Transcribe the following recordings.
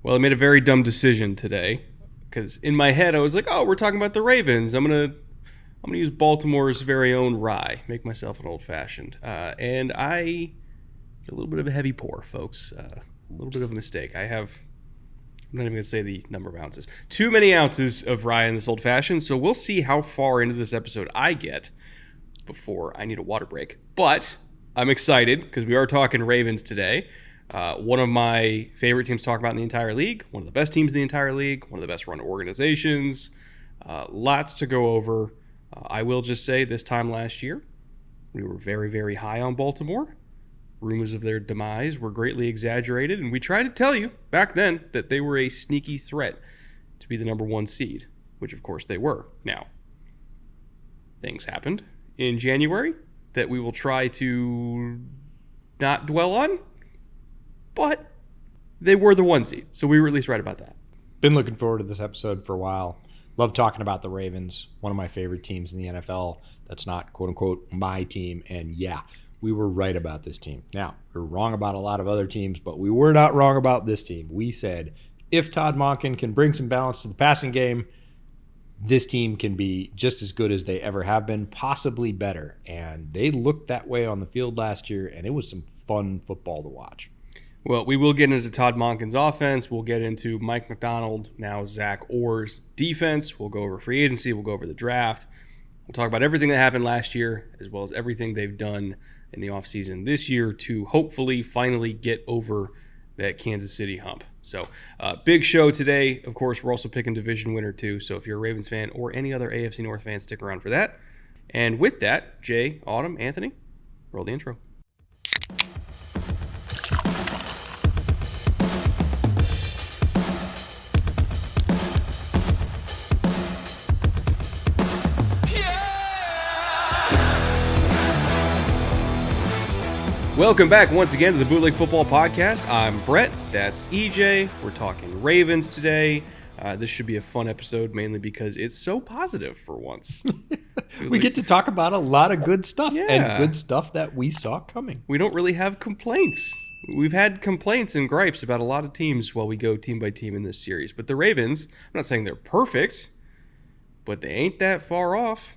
Well, I made a very dumb decision today because in my head I was like, "Oh, we're talking about the Ravens. I'm gonna use Baltimore's very own rye, make myself an old fashioned." And I did a little bit of a heavy pour, folks. A little bit of a mistake. I'm not even gonna say the number of ounces. Too many ounces of rye in this old fashioned. So we'll see how far into this episode I get before I need a water break. But I'm excited because we are talking Ravens today. One of my favorite teams to talk about in the entire league, one of the best teams in the entire league, one of the best run organizations. Lots to go over. I will just say this time last year, we were very, very high on Baltimore. Rumors of their demise were greatly exaggerated, and we tried to tell you back then that they were a sneaky threat to be the number one seed, which of course they were. Now, things happened in January that we will try to not dwell on. But they were the one seed, so we were at least right about that. Been looking forward to this episode for a while. Love talking about the Ravens, one of my favorite teams in the NFL. That's not, quote-unquote, my team. And yeah, we were right about this team. Now, we were wrong about a lot of other teams, but we were not wrong about this team. We said, if Todd Monken can bring some balance to the passing game, this team can be just as good as they ever have been, possibly better. And they looked that way on the field last year, and it was some fun football to watch. Well, we will get into Todd Monken's offense. We'll get into Mike McDonald, now Zach Orr's defense. We'll go over free agency. We'll go over the draft. We'll talk about everything that happened last year, as well as everything they've done in the offseason this year to hopefully finally get over that Kansas City hump. So, big show today. Of course, we're also picking division winner too. So if you're a Ravens fan or any other AFC North fan, stick around for that. And with that, Jay, Autumn, Anthony, roll the intro. Welcome back once again to the Bootleg Football Podcast. I'm Brett. That's EJ. We're talking Ravens today. This should be a fun episode, mainly because it's so positive for once. We get to talk about a lot of good stuff and good stuff that we saw coming. We don't really have complaints. We've had complaints and gripes about a lot of teams while we go team by team in this series. But the Ravens, I'm not saying they're perfect, but they ain't that far off.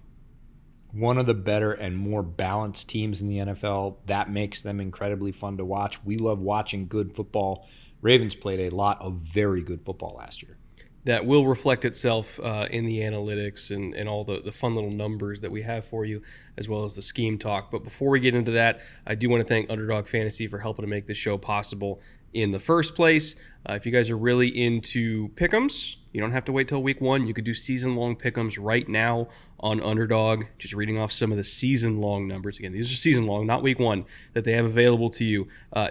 One of the better and more balanced teams in the NFL. That makes them incredibly fun to watch. We love watching good football. Ravens played a lot of very good football last year. That will reflect itself in the analytics and all the fun little numbers that we have for you, as well as the scheme talk. But before we get into that, I do want to thank Underdog Fantasy for helping to make this show possible in the first place. If you guys are really into pick'ems, you don't have to wait till week one. You could do season-long pick'ems right now on Underdog. Just reading off some of the season-long numbers. Again, these are season-long, not week one, that they have available to you.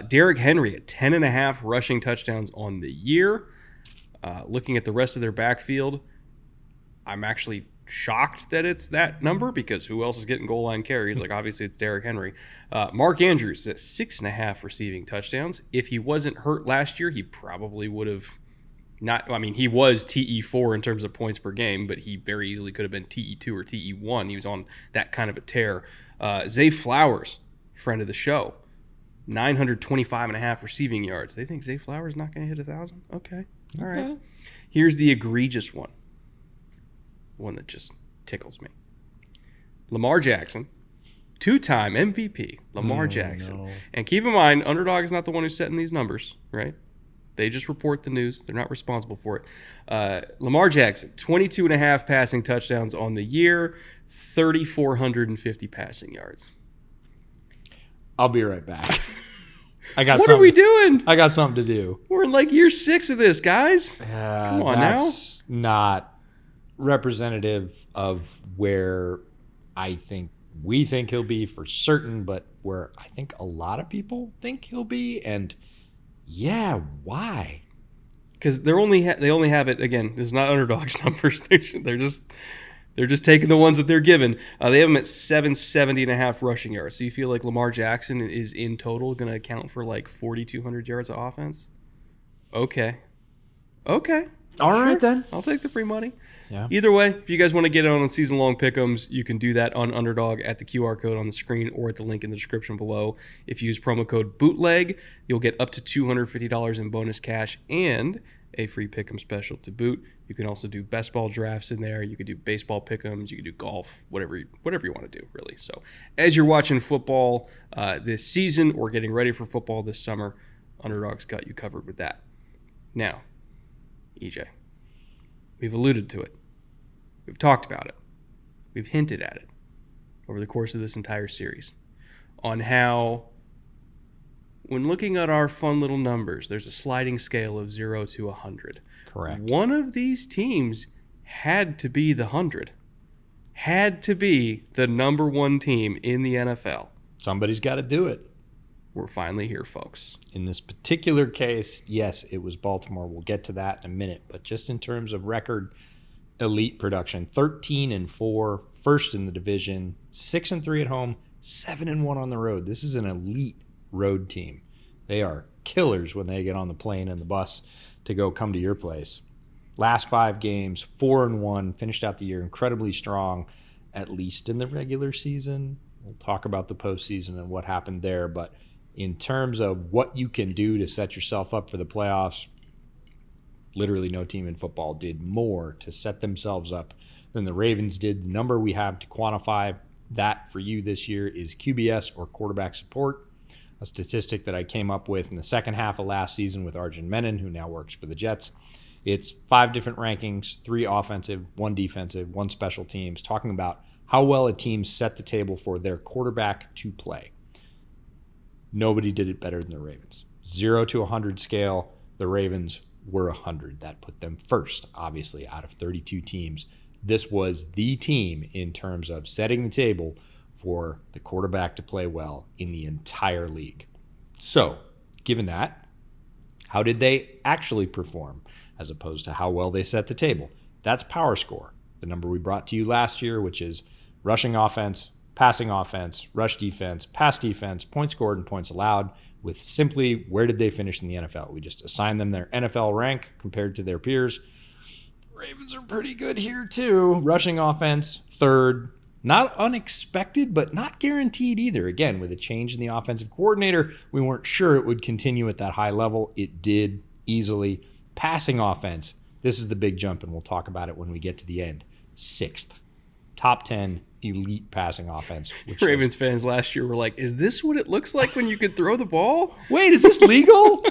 Derrick Henry at 10.5 rushing touchdowns on the year. Looking at the rest of their backfield, I'm actually shocked that it's that number because who else is getting goal line carries? Like, obviously, it's Derrick Henry. Mark Andrews at 6.5 receiving touchdowns. If he wasn't hurt last year, he probably would have not. I mean, he was TE4 in terms of points per game, but he very easily could have been TE2 or TE1. He was on that kind of a tear. Zay Flowers, friend of the show, 925.5 receiving yards. They think Zay Flowers not going to hit 1,000? Okay. All right. Here's the egregious one. One that just tickles me. Lamar Jackson, two-time MVP, Lamar Jackson. No. And keep in mind, Underdog is not the one who's setting these numbers, right? They just report the news. They're not responsible for it. Lamar Jackson, 22.5 passing touchdowns on the year, 3,450 passing yards. I'll be right back. What are we doing? I got something to do. We're in like year 6 of this, guys. Come on now. That's not representative of where we think he'll be for certain, but where I think a lot of people think he'll be. And yeah, why? Because they only have it, again, this is not Underdog's numbers. They're just taking the ones that they're given. They have him at 770.5 rushing yards. So you feel like Lamar Jackson is in total going to account for like 4,200 yards of offense? Okay. All right, then. I'll take the free money. Yeah. Either way, if you guys want to get on season-long pick'ems, you can do that on Underdog at the QR code on the screen or at the link in the description below. If you use promo code BOOTLEG, you'll get up to $250 in bonus cash and a free pick'em special to boot. You can also do best ball drafts in there. You could do baseball pick'ems. You could do golf, whatever you want to do, really. So as you're watching football this season or getting ready for football this summer, Underdog's got you covered with that. Now, EJ, we've alluded to it. We've talked about it. We've hinted at it over the course of this entire series on how, when looking at our fun little numbers, there's a sliding scale of 0 to 100. Correct. One of these teams had to be the 100. Had to be the number one team in the NFL. Somebody's got to do it. We're finally here, folks. In this particular case, yes, it was Baltimore. We'll get to that in a minute. But just in terms of record elite production, 13-4, first in the division, 6-3 at home, 7-1 on the road. This is an elite road team. They are killers when they get on the plane and the bus to go come to your place. Last 5 games, 4-1, finished out the year incredibly strong, at least in the regular season. We'll talk about the postseason and what happened there, but in terms of what you can do to set yourself up for the playoffs, literally no team in football did more to set themselves up than the Ravens did. The number we have to quantify that for you this year is QBS, or quarterback support, a statistic that I came up with in the second half of last season with Arjun Menon, who now works for the Jets. It's 5 different rankings, 3 offensive, 1 defensive, 1 special teams, talking about how well a team set the table for their quarterback to play. Nobody did it better than the Ravens. 0 to 100 scale, the Ravens were 100. That put them first, obviously, out of 32 teams. This was the team in terms of setting the table for the quarterback to play well in the entire league. So, given that, how did they actually perform as opposed to how well they set the table? That's power score, the number we brought to you last year, which is rushing offense, passing offense, rush defense, pass defense, points scored, and points allowed, with simply where did they finish in the NFL. We just assign them their NFL rank compared to their peers. Ravens are pretty good here too. Rushing offense, 3rd. Not unexpected, but not guaranteed either. Again, with a change in the offensive coordinator, we weren't sure it would continue at that high level. It did easily. Passing offense, this is the big jump, and we'll talk about it when we get to the end. 6th. Top 10 elite passing offense. Ravens fans last year were like, is this what it looks like when you can throw the ball? Wait, is this legal?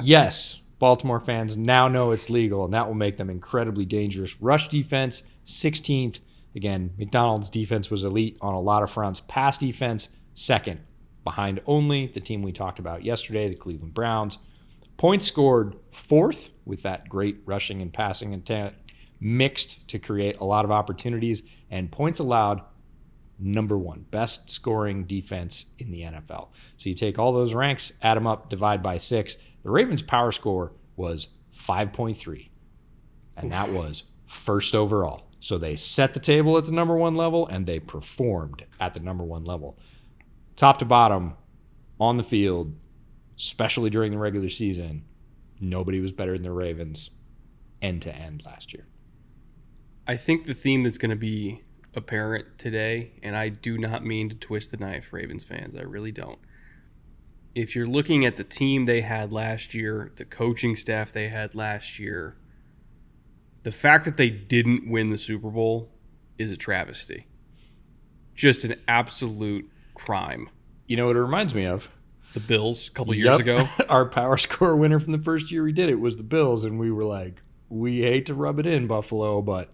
Yes. Baltimore fans now know it's legal, and that will make them incredibly dangerous. Rush defense, 16th. Again, McDonald's defense was elite on a lot of fronts. Pass defense, 2nd. Behind only the team we talked about yesterday, the Cleveland Browns. Points scored, 4th, with that great rushing and passing intent mixed to create a lot of opportunities. And points allowed, number 1. Best scoring defense in the NFL. So you take all those ranks, add them up, divide by 6. The Ravens' power score was 5.3. And that was first overall. So they set the table at the number 1 level, and they performed at the number 1 level. Top to bottom, on the field, especially during the regular season, nobody was better than the Ravens end to end last year. I think the theme that's going to be apparent today, and I do not mean to twist the knife, Ravens fans, I really don't. If you're looking at the team they had last year, the coaching staff they had last year, the fact that they didn't win the Super Bowl is a travesty. Just an absolute crime. You know what it reminds me of? The Bills a couple years ago. Our power score winner from the first year we did it was the Bills, and we were like, we hate to rub it in, Buffalo, but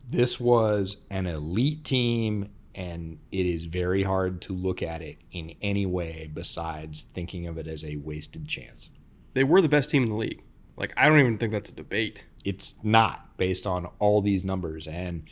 this was an elite team, and it is very hard to look at it in any way besides thinking of it as a wasted chance. They were the best team in the league. Like, I don't even think that's a debate. It's not, based on all these numbers. And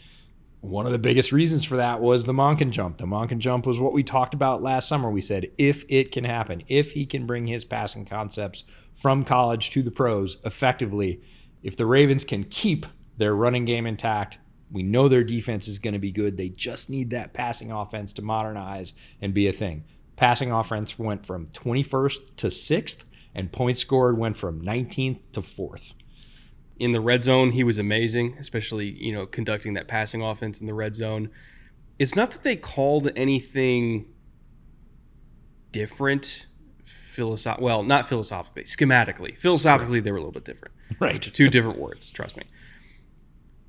one of the biggest reasons for that was the Monken jump. The Monken jump was what we talked about last summer. We said, if it can happen, if he can bring his passing concepts from college to the pros effectively, if the Ravens can keep their running game intact, we know their defense is going to be good. They just need that passing offense to modernize and be a thing. Passing offense went from 21st to 6th, and points scored went from 19th to 4th. In the red zone, he was amazing, especially, conducting that passing offense in the red zone. It's not that they called anything different well, not philosophically, schematically. Philosophically, they were a little bit different. Right. Two different words, trust me.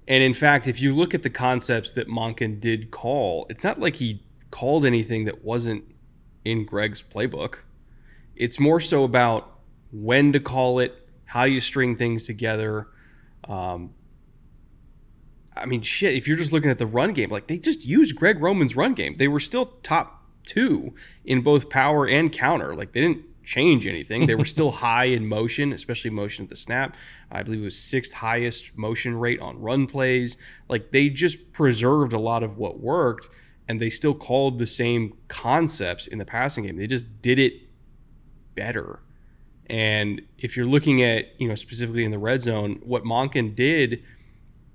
And in fact, if you look at the concepts that Monken did call, it's not like he called anything that wasn't in Greg's playbook. It's more so about when to call it, how you string things together. I mean, shit, if you're just looking at the run game, like they just used Greg Roman's run game. They were still top 2 in both power and counter. Like they didn't change anything. They were still high in motion, especially motion at the snap. I believe it was 6th highest motion rate on run plays. Like they just preserved a lot of what worked, and they still called the same concepts in the passing game. They just did it better. And if you're looking at, specifically in the red zone, what Monken did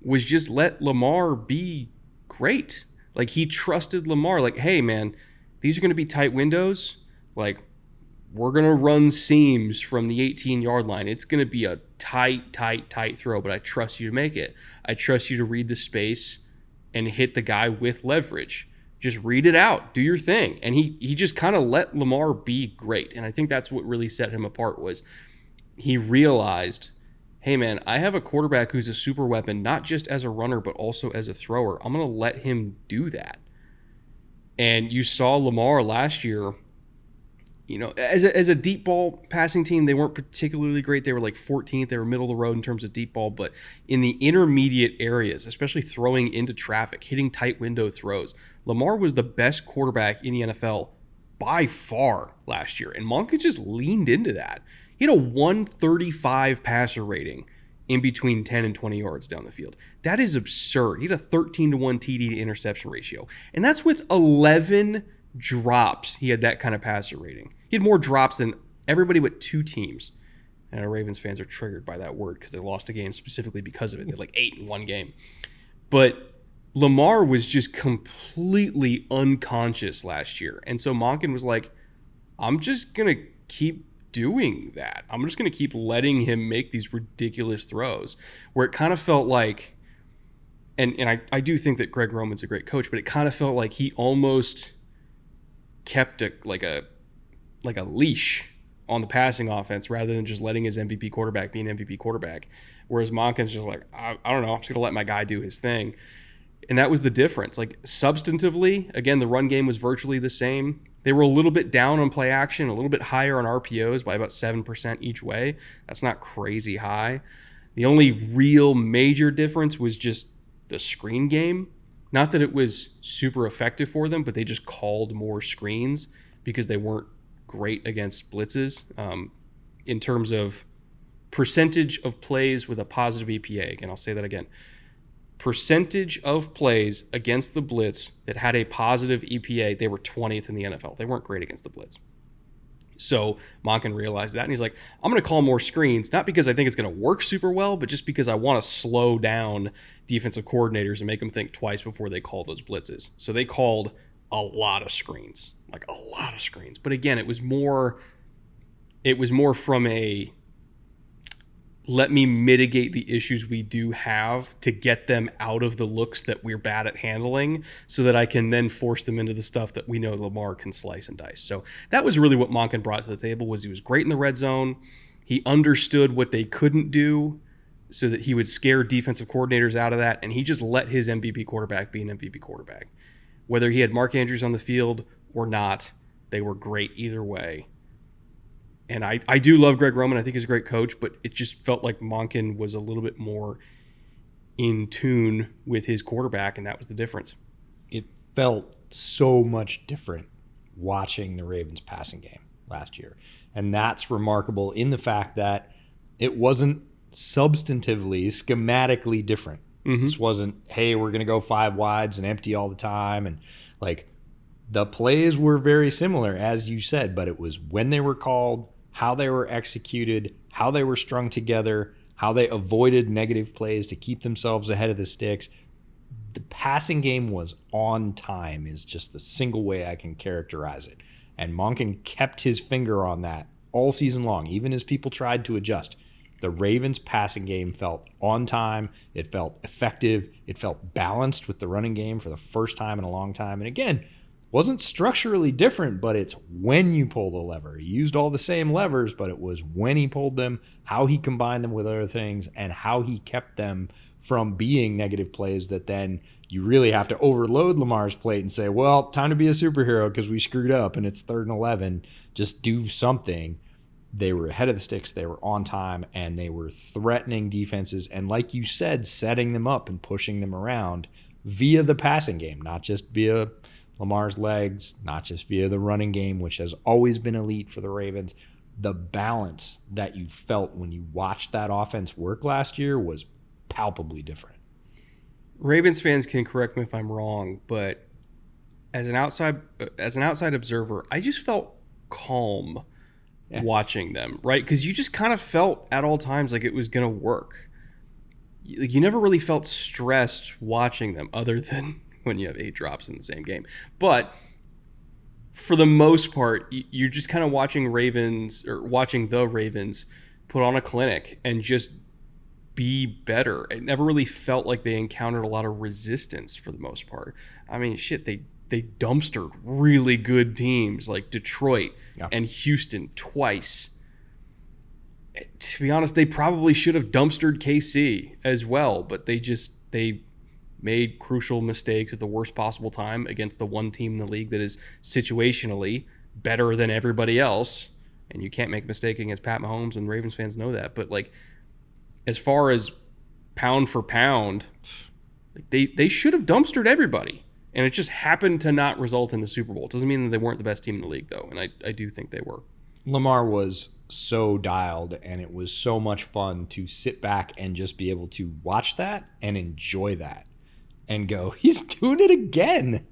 was just let Lamar be great. Like he trusted Lamar. Like, hey man, these are going to be tight windows. Like we're going to run seams from the 18-yard line. It's going to be a tight throw, but I trust you to make it. I trust you to read the space and hit the guy with leverage. Just read it out. Do your thing. And he just kind of let Lamar be great. And I think that's what really set him apart was he realized, hey, man, I have a quarterback who's a super weapon, not just as a runner, but also as a thrower. I'm going to let him do that. And you saw Lamar last year, as a deep ball passing team, they weren't particularly great. They were like 14th. They were middle of the road in terms of deep ball. But in the intermediate areas, especially throwing into traffic, hitting tight window throws, Lamar was the best quarterback in the NFL by far last year. And Monken just leaned into that. He had a 135 passer rating in between 10 and 20 yards down the field. That is absurd. He had a 13-1 TD to interception ratio. And that's with 11 drops. He had that kind of passer rating. He had more drops than everybody but 2 teams. And our Ravens fans are triggered by that word because they lost a game specifically because of it. They had like 8 in one game. But Lamar was just completely unconscious last year. And so Monken was like, I'm just going to keep doing that. I'm just going to keep letting him make these ridiculous throws where it kind of felt like, and I do think that Greg Roman's a great coach, but it kind of felt like he almost kept a leash on the passing offense rather than just letting his MVP quarterback be an MVP quarterback. Whereas Monken's just like, I don't know, I'm just going to let my guy do his thing. And that was the difference. Like substantively, again, the run game was virtually the same. They were a little bit down on play action, a little bit higher on RPOs by about 7% each way. That's not crazy high. The only real major difference was just the screen game. Not that it was super effective for them, but they just called more screens because they weren't great against blitzes. In terms of percentage of plays with a positive EPA, again, I'll say that again. Percentage of plays against the blitz that had a positive EPA, they were 20th in the NFL. They weren't great against the blitz. So Monken realized that, and he's like, I'm going to call more screens, not because I think it's going to work super well, but just because I want to slow down defensive coordinators and make them think twice before they call those blitzes. So they called a lot of screens, like a lot of screens. But again, it was more from a, let me mitigate the issues we do have to get them out of the looks that we're bad at handling so that I can then force them into the stuff that we know Lamar can slice and dice. So that was really what Monken brought to the table. Was he was great in the red zone. He understood what they couldn't do so that he would scare defensive coordinators out of that, and he just let his MVP quarterback be an MVP quarterback. Whether he had Mark Andrews on the field or not, they were great either way. And I do love Greg Roman. I think he's a great coach, but it just felt like Monken was a little bit more in tune with his quarterback, and that was the difference. It felt so much different watching the Ravens passing game last year. And that's remarkable in the fact that it wasn't substantively, schematically different. Mm-hmm. This wasn't, hey, we're going to go 5 wides and empty all the time. And like the plays were very similar, as you said, but it was when they were called, how they were executed, how they were strung together, how they avoided negative plays to keep themselves ahead of the sticks. The passing game was on time is just the single way I can characterize it. And Monken kept his finger on that all season long, even as people tried to adjust. The Ravens passing game felt on time. It felt effective. It felt balanced with the running game for the first time in a long time. And again, wasn't structurally different, but it's when you pull the lever. He used all the same levers, but it was when he pulled them, how he combined them with other things, and how he kept them from being negative plays that then you really have to overload Lamar's plate and say, well, time to be a superhero because we screwed up and it's 3rd and 11. Just do something. They were ahead of the sticks. They were on time, and they were threatening defenses. And like you said, setting them up and pushing them around via the passing game, not just via Lamar's legs, not just via the running game, which has always been elite for the Ravens. The balance that you felt when you watched that offense work last year was palpably different. Ravens fans can correct me if I'm wrong, but as an outside observer, I just felt calm watching them, right? Because you just kind of felt at all times like it was going to work. You never really felt stressed watching them, other than when you have 8 drops in the same game. But for the most part, you're just kind of watching the Ravens put on a clinic and just be better. It never really felt like they encountered a lot of resistance for the most part. I mean, shit, they dumpstered really good teams like Detroit and Houston twice. To be honest, they probably should have dumpstered KC as well, but they made crucial mistakes at the worst possible time against the one team in the league that is situationally better than everybody else. And you can't make a mistake against Pat Mahomes, and Ravens fans know that. But like, as far as pound for pound, they should have dumpstered everybody. And it just happened to not result in the Super Bowl. It doesn't mean that they weren't the best team in the league, though. And I do think they were. Lamar was so dialed, and it was so much fun to sit back and just be able to watch that and enjoy that and go, he's doing it again.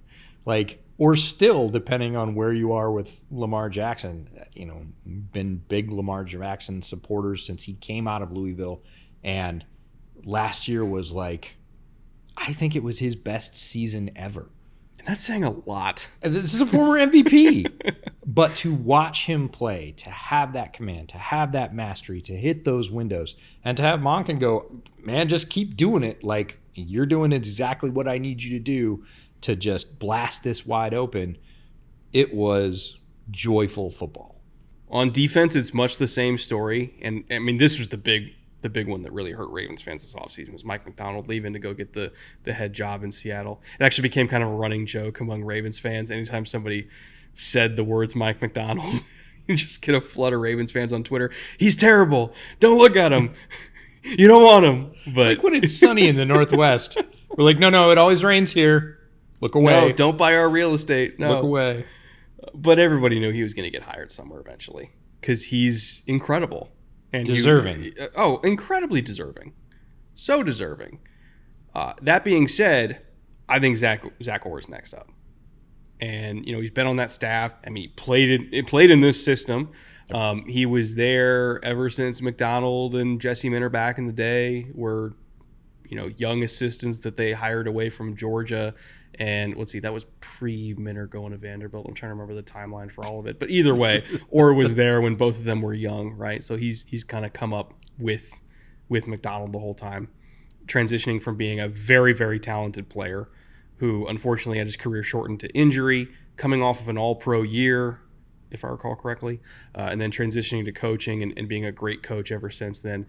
Like, or still, depending on where you are with Lamar Jackson, been big Lamar Jackson supporters since he came out of Louisville. And last year was like, I think it was his best season ever. And that's saying a lot. This is a former MVP. But to watch him play, to have that command, to have that mastery, to hit those windows, and to have Monken go, man, just keep doing it. Like, you're doing exactly what I need you to do to just blast this wide open. It was joyful football. On defense, it's much the same story. And, I mean, this was the big one that really hurt Ravens fans this offseason was Mike McDonald leaving to go get the head job in Seattle. It actually became kind of a running joke among Ravens fans. Anytime somebody said the words Mike McDonald, you just get a flood of Ravens fans on Twitter. He's terrible. Don't look at him. You don't want him. But it's like when it's sunny in the Northwest. We're like, no, it always rains here. Look away. No, don't buy our real estate. No. Look away. But everybody knew he was going to get hired somewhere eventually because he's incredible. And deserving. Incredibly deserving. So deserving. That being said, I think Zach Orr's next up. And, he's been on that staff. I mean, he played in this system. He was there ever since McDonald and Jesse Minter back in the day were, young assistants that they hired away from Georgia. And let's see, that was pre-Minter going to Vanderbilt. I'm trying to remember the timeline for all of it. But either way, Orr was there when both of them were young, right? So he's kind of come up with McDonald the whole time, transitioning from being a very, very talented player who unfortunately had his career shortened to injury, coming off of an all-pro year, if I recall correctly, and then transitioning to coaching and being a great coach ever since then.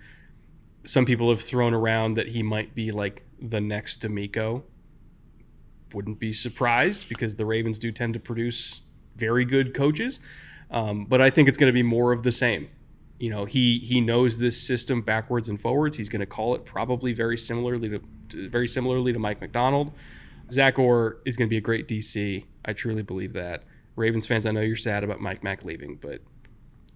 Some people have thrown around that he might be like the next D'Amico. Wouldn't be surprised because the Ravens do tend to produce very good coaches. But I think it's going to be more of the same. He knows this system backwards and forwards. He's going to call it probably very similarly to Mike McDonald. Zach Orr is going to be a great DC. I truly believe that. Ravens fans, I know you're sad about Mike Mack leaving, but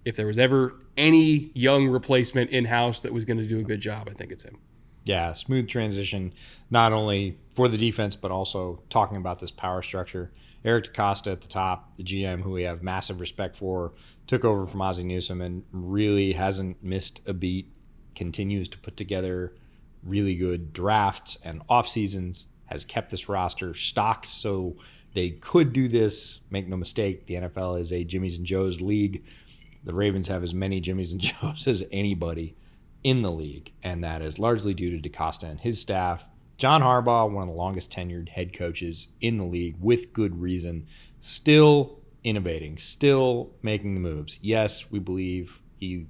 if there was ever any young replacement in-house that was going to do a good job, I think it's him. Yeah, smooth transition, not only for the defense, but also talking about this power structure. Eric DeCosta at the top, the GM, who we have massive respect for, took over from Ozzie Newsome and really hasn't missed a beat, continues to put together really good drafts and off seasons, has kept this roster stocked so they could do this. Make no mistake, the NFL is a Jimmys and Joes league. The Ravens have as many Jimmys and Joes as anybody in the league, and that is largely due to DeCosta and his staff John Harbaugh, one of the longest tenured head coaches in the league, with good reason, still innovating, still making the moves. Yes, we believe he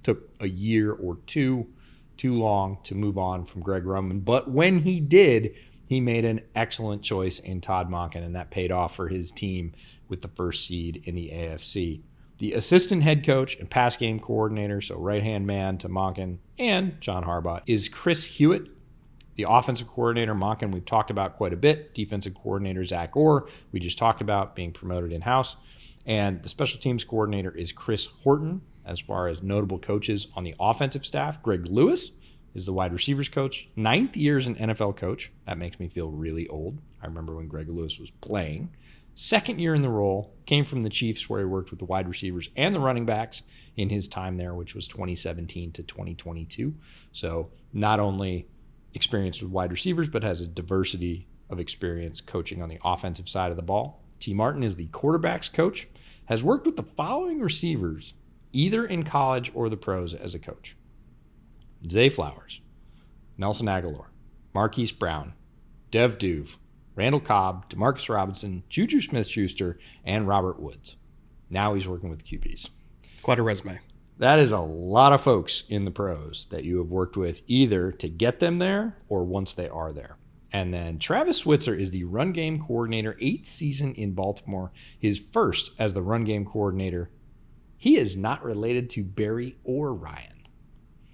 took a year or two too long to move on from Greg Roman, but when he did, he made an excellent choice in Todd Monken, and that paid off for his team with the first seed in the AFC. The assistant head coach and pass game coordinator, so right-hand man to Monken and John Harbaugh, is Chris Hewitt. The offensive coordinator, Monken, we've talked about quite a bit. Defensive coordinator, Zach Orr, we just talked about being promoted in-house. And the special teams coordinator is Chris Horton. As far as notable coaches on the offensive staff, Greg Lewis is the wide receivers coach. 9th year as an NFL coach. That makes me feel really old. I remember when Greg Lewis was playing. 2nd year in the role, came from the Chiefs where he worked with the wide receivers and the running backs in his time there, which was 2017 to 2022. So not only experience with wide receivers, but has a diversity of experience coaching on the offensive side of the ball. T. Martin is the quarterbacks coach, has worked with the following receivers, either in college or the pros as a coach: Zay Flowers, Nelson Aguilar, Marquise Brown, Dev Duve, Randall Cobb, Demarcus Robinson, Juju Smith-Schuster, and Robert Woods. Now he's working with QBs. Quite a resume. That is a lot of folks in the pros that you have worked with either to get them there or once they are there. And then Travis Switzer is the run game coordinator, 8th season in Baltimore, his first as the run game coordinator. He is not related to Barry or Ryan.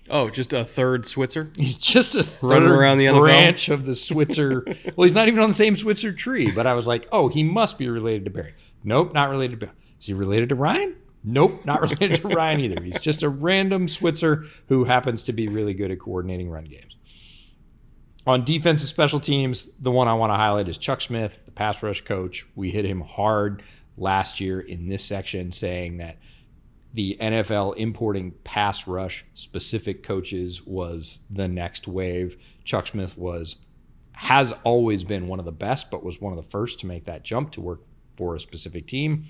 Oh, just a third Switzer? He's just a running third around the NFL? branch of the Switzer. Well, he's not even on the same Switzer tree, but I was like, oh, he must be related to Barry. Nope, not related to Barry. Is he related to Ryan? Nope, not related to Ryan either. He's just a random Switzer who happens to be really good at coordinating run games. On defensive special teams, the one I want to highlight is Chuck Smith, the pass rush coach. We hit him hard last year in this section, saying that the NFL importing pass rush specific coaches was the next wave. Chuck Smith has always been one of the best, but was one of the first to make that jump to work for a specific team.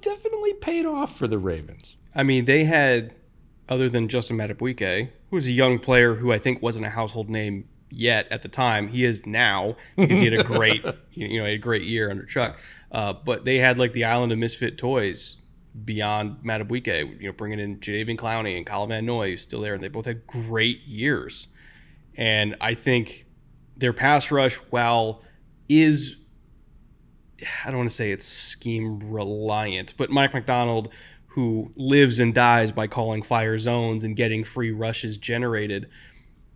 Definitely paid off for the Ravens. I mean, they had, other than Justin Madubuike, who was a young player who I think wasn't a household name yet at the time. He is now because he had a great, a great year under Chuck. But they had like the island of misfit toys beyond Madubuike, bringing in Jadeveon Clowney and Kyle Van Noy, who's still there, and they both had great years. And I think their pass rush, while is, I don't want to say it's scheme reliant, but Mike Macdonald, who lives and dies by calling fire zones and getting free rushes generated,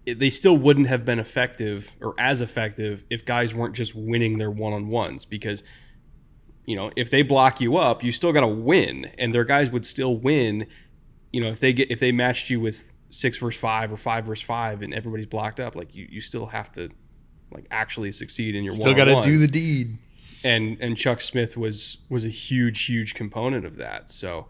they still wouldn't have been effective or as effective if guys weren't just winning their one-on-ones, because if they block you up, you still got to win, and their guys would still win. If they matched you with 6 versus 5 or 5 versus 5 and everybody's blocked up, like you still have to like actually succeed in your still got to do the deed. And Chuck Smith was a huge component of that. So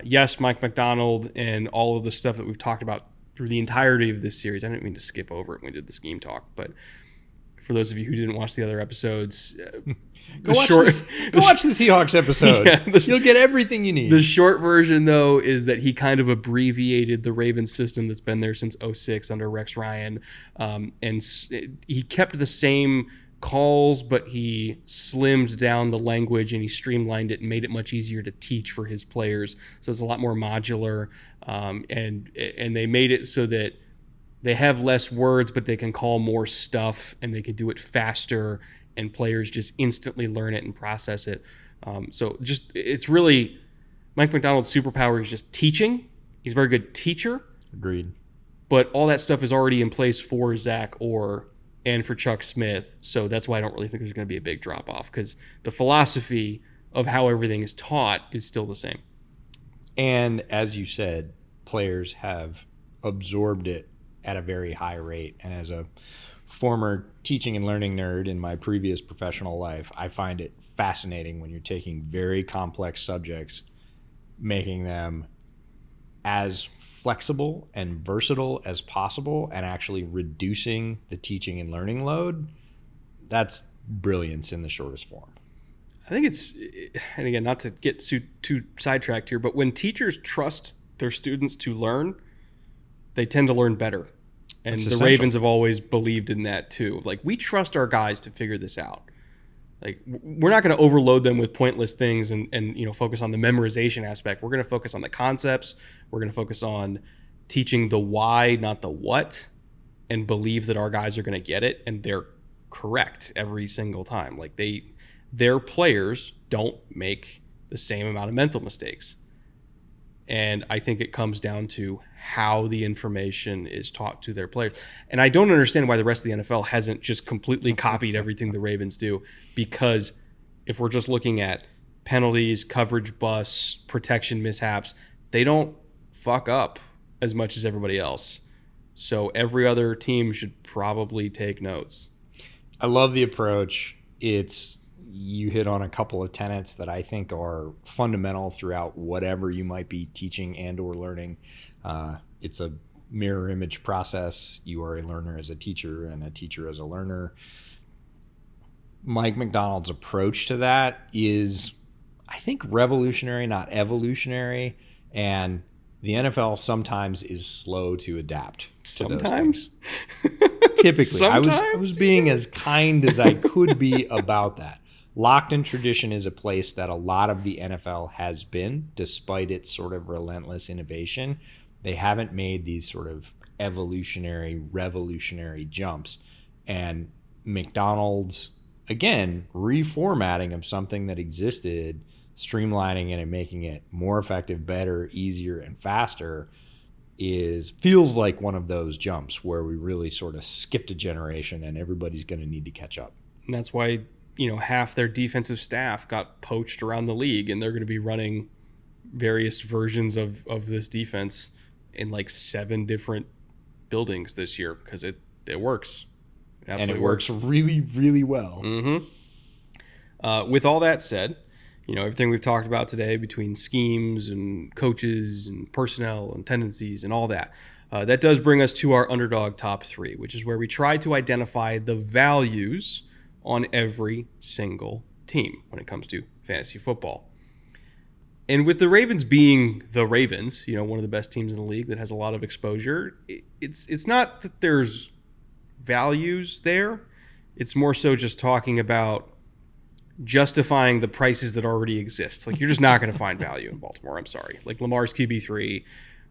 yes, Mike Macdonald and all of the stuff that we've talked about through the entirety of this series. I didn't mean to skip over it when we did the scheme talk, but for those of you who didn't watch the other episodes, go watch the Seahawks episode. Yeah, you'll get everything you need. The short version, though, is that he kind of abbreviated the Ravens system that's been there since 2006 under Rex Ryan, and he kept the same calls, but he slimmed down the language and he streamlined it and made it much easier to teach for his players. So it's a lot more modular, and they made it so that they have less words, but they can call more stuff and they can do it faster, and players just instantly learn it and process it. So it's really Mike Macdonald's superpower is just teaching. He's a very good teacher. Agreed. But all that stuff is already in place for Zach Orr and for Chuck Smith. So that's why I don't really think there's going to be a big drop off, because the philosophy of how everything is taught is still the same. And as you said, players have absorbed it at a very high rate. And as a former teaching and learning nerd in my previous professional life, I find it fascinating when you're taking very complex subjects, making them as flexible and versatile as possible and actually reducing the teaching and learning load. That's brilliance in the shortest form. I think it's, and again, not to get too sidetracked here, but when teachers trust their students to learn, they tend to learn better. And It's the essential. Ravens have always believed in that too. Like, we trust our guys to figure this out. Like, we're not going to overload them with pointless things and focus on the memorization aspect. We're going to focus on the concepts. We're going to focus on teaching the why, not the what, and believe that our guys are going to get it, and they're correct every single time. Like, their players don't make the same amount of mental mistakes. And I think it comes down to how the information is taught to their players. And I don't understand why the rest of the NFL hasn't just completely copied everything the Ravens do, because if we're just looking at penalties, coverage busts, protection mishaps, they don't fuck up as much as everybody else. So every other team should probably take notes. I love the approach. You hit on a couple of tenets that I think are fundamental throughout whatever you might be teaching and or learning. It's a mirror image process. You are a learner as a teacher and a teacher as a learner. Mike Macdonald's approach to that is, I think, revolutionary, not evolutionary. And the NFL sometimes is slow to adapt to those things. Typically. Sometimes? I was being as kind as I could be about that. Locked in tradition is a place that a lot of the NFL has been, despite its sort of relentless innovation. They haven't made these sort of evolutionary, revolutionary jumps. And McDonald's, again, reformatting of something that existed, streamlining it and making it more effective, better, easier, and faster feels like one of those jumps where we really sort of skipped a generation and everybody's going to need to catch up. And that's why half their defensive staff got poached around the league, and they're going to be running various versions of this defense in like 7 different buildings this year because it works. And it works really, really well. Mm-hmm. With all that said, everything we've talked about today between schemes and coaches and personnel and tendencies and all that, that does bring us to our underdog top 3, which is where we try to identify the values on every single team when it comes to fantasy football. And with the Ravens being the Ravens, one of the best teams in the league that has a lot of exposure, it's not that there's values there. It's more so just talking about justifying the prices that already exist. Like, you're just not going to find value in Baltimore. I'm sorry. Like, Lamar's QB3,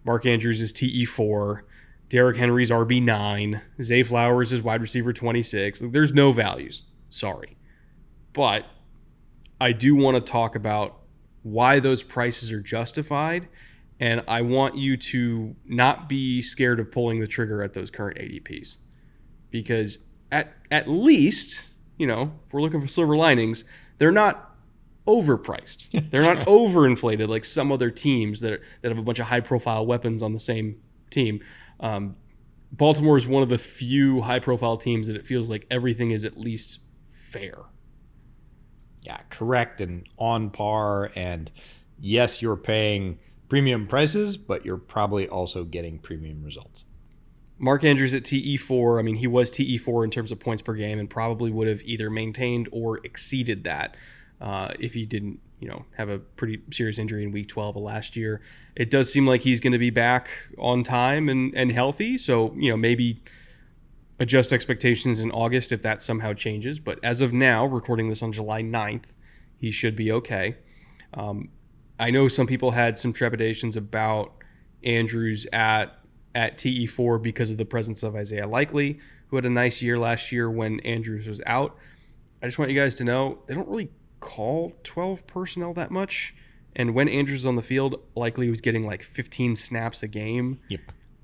Mark Andrews is TE4, Derrick Henry's RB9, Zay Flowers is wide receiver 26. Like, there's no values. Sorry. But I do want to talk about why those prices are justified, and I want you to not be scared of pulling the trigger at those current ADPs. Because at least, if we're looking for silver linings, they're not overpriced. They're not overinflated like some other teams that have a bunch of high-profile weapons on the same team. Baltimore is one of the few high-profile teams that it feels like everything is at least fair. Yeah, correct and on par. And yes, you're paying premium prices, but you're probably also getting premium results. Mark Andrews at TE4, he was TE4 in terms of points per game and probably would have either maintained or exceeded that if he didn't, have a pretty serious injury in week 12 of last year. It does seem like he's going to be back on time and healthy. So, maybe adjust expectations in August if that somehow changes. But as of now, recording this on July 9th, he should be okay. I know some people had some trepidations about Andrews at TE4 because of the presence of Isaiah Likely, who had a nice year last year when Andrews was out. I just want you guys to know they don't really call 12 personnel that much. And when Andrews was on the field, Likely was getting like 15 snaps a game. Yep.